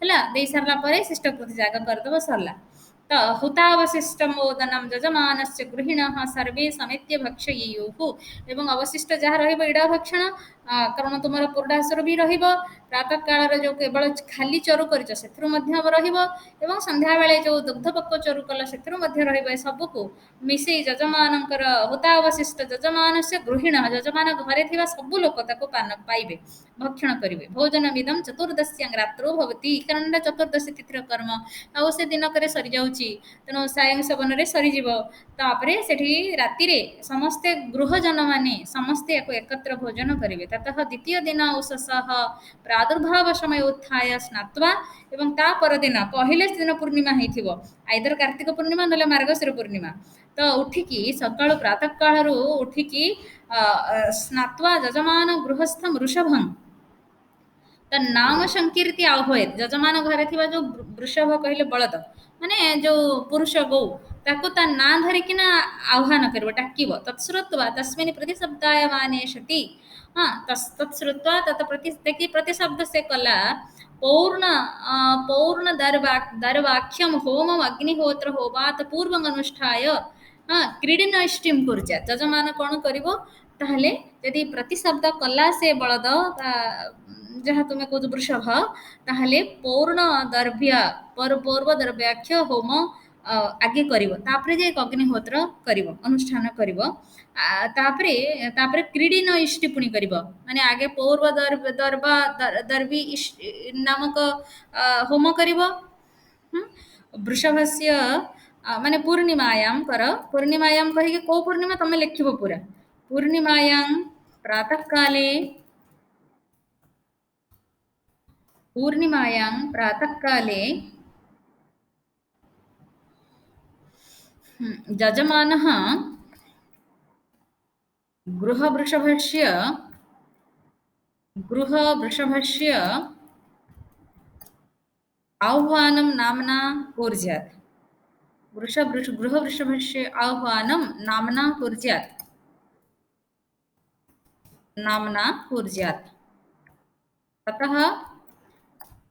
हला देई सरला परे शिष्टकृत्य जाग करदबो सरला त हुतावशिष्टमोदनं यजमानस्य गृहिणः सर्वे समेत्य भक्षयेयुः एवं अवशिष्ट जहाँ रहिबो इडा भक्षण कारण तुमर पूर्णासर भी रहिबो प्रातः काल जो केवल खाली चरु करिछ सेथुर मध्य रहिबो एवं संध्या बेले जो दुग्धपक्व चरु कला सेथुर मध्य रहिबो ए सबको मिसे यजमानकर हुतावशिष्ट यजमानस्य गृहिणः यजमान घरे थिबा सब लोक ताको पान पाइबे भक्षण करिवे भोजनमिदं चतुर्दश्यां रात्रौ भवति कारण चतुर्दशी तिथिर कर्म आ से दिन करे सरि जाउची तेनो सायं सवन रे सरि जीवो तापरे सेठी राति रे समस्ते गृहजन माने समस्ते एको एकत्र भोजन करिवे ततः द्वितीय दिन उषसः प्रादुर्भाव समय उत्थाय स्नात्वा एवं ता परदिन पहिले दिन पूर्णिमा हेथिबो आइदर कार्तिक पूर्णिमा नले मार्गशीर पूर्णिमा तो उठिकी सकाळ प्रातः काळरू उठिकी स्नात्वा यजमान गृहस्थम वृषभं त नाम संकीर्ति आह्वयत यजमान घरे थिबा जो वृषभ कहले बळद माने जो पुरुष गौ ताको ता ना धरिकिना आह्वान करबो डाकिबो तत्श्रुत्वा तस्मिन् प्रतिशब्दायमाने सति तत्श्रुत्वा तत् प्रतिशब्द से कला पौर्ण दर्वाख्यम होमम अग्निहोत्र होवात पूर्वं अनुष्ठाय क्रीडिनष्टिम कुर्यात् यजमान कोन करिवो ताहले यदि प्रतिशब्द कला से बळद जहाँ तुम्हें कौच वृषभ ताहले पूर्व द्रव्याख्य होम आगे करिवो तापरे जे अग्निहोत्र करिवो अनुष्ठान करिवो तापरे क्रीडिन इष्टि पुणी करिवो माने आगे पूर्व दर्वी नामक होम करिवो वृषभस्य माने पूर्णिमायां कहिके को पूर्णिमा तमे लिखिबो पूरा पूर्णिमायां प्रातः काले यजमानः गृहवृषभस्य आह्वानं नाम्ना कुर्यात् गृहवृषभस्य आह्वानं नाम्ना कुर्यात् ततः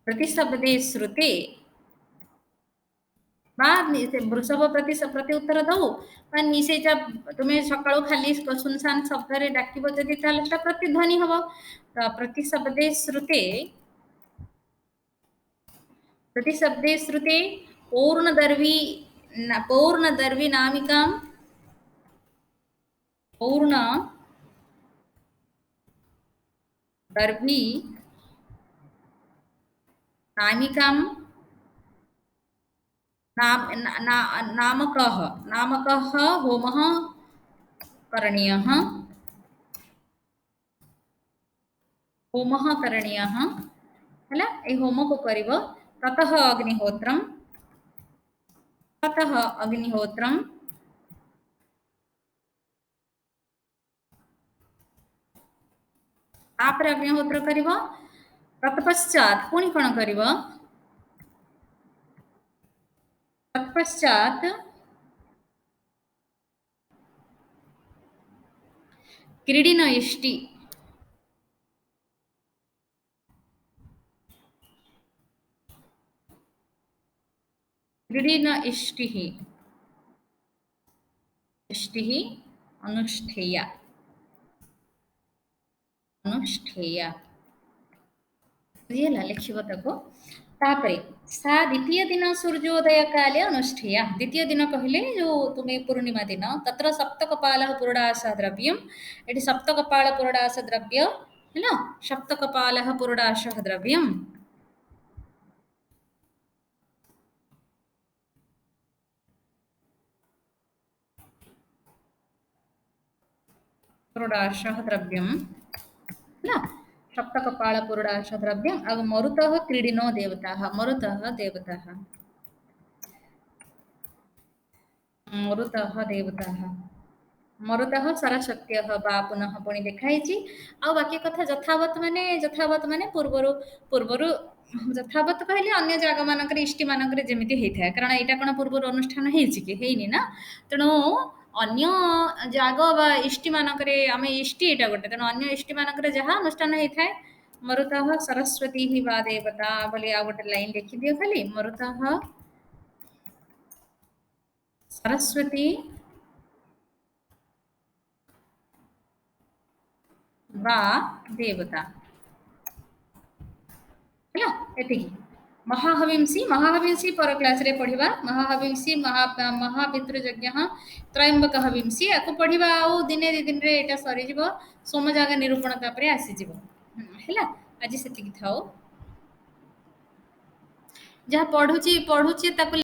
प्रतिशब्दे श्रुते वृषभ प्रति उत्तर दो निशे तुम्हें सका खाली सुनसान शब्द डाक जदि प्रतिध्वनि हम प्रतिशब्दे श्रुते पौर्णदर्वी नामिकां नामकः होमः करणीयः हैला ए होम को करिवो ततः अग्निहोत्रम आपरे अग्निहोत्र करिवो तत्पश्चात पुणी कोन करिवो तत्पश्चात् क्रीडिन इष्टि क्रीडिन इष्टिः इष्टिः अनुष्ठेया अनुष्ठेया बुझिगला लिखिब ताको तापरे सा द्वितीय दिन सूर्योदय काले अनुष्ठेया द्वितीय दिन कहले जो तुम्हें पूर्णिमा दिन तत्र सप्तकपालः पुरोडाशः द्रव्यम एटी सप्तकपाल पुरोडाश द्रव्य हैला सप्तकपालः पुरोडाशः द्रव्यम पुरोडाशः द्रव्यम हैला सप्तकपाल पुरोडाश द्रव्यम अब मरुतः क्रीडिनो देवताः मरुतः देवताः मरुतः देवताः मरुतः सरस्वत्यः बा पुनः पुणी देखाइछि आ बाकी कथा यथावत माने पूर्वरु यथावत कहले अन्य जागा मानकर इष्टि मानकर जेमिति हेइथाय कारण एटा कोन पूर्वरु अनुष्ठान हेइछि कि हेइनि ना तेणु अन्य जाग बा इष्टि मानकर आमे इष्टि एटा गोटे तेणु अन्य इष्टि मानकर जहा अनुष्ठान हेइथाय मरुतः सरस्वती हि वा देवता बोली आ गोटे लाइन लिखि दियो खाली मरुतः सरस्वती वा देवता है एति महाहविंसी पर क्लास रे पढ़िबा महाहविंसी महापितृयज्ञ त्रयंबक हविंसी याको पढ़िबा आउ दिने दि दिन रे एटा सरी जिवो सोम जागा निरूपण तापरे आसी जिवो हैला आज सेति थाओ जहा पढुची ताको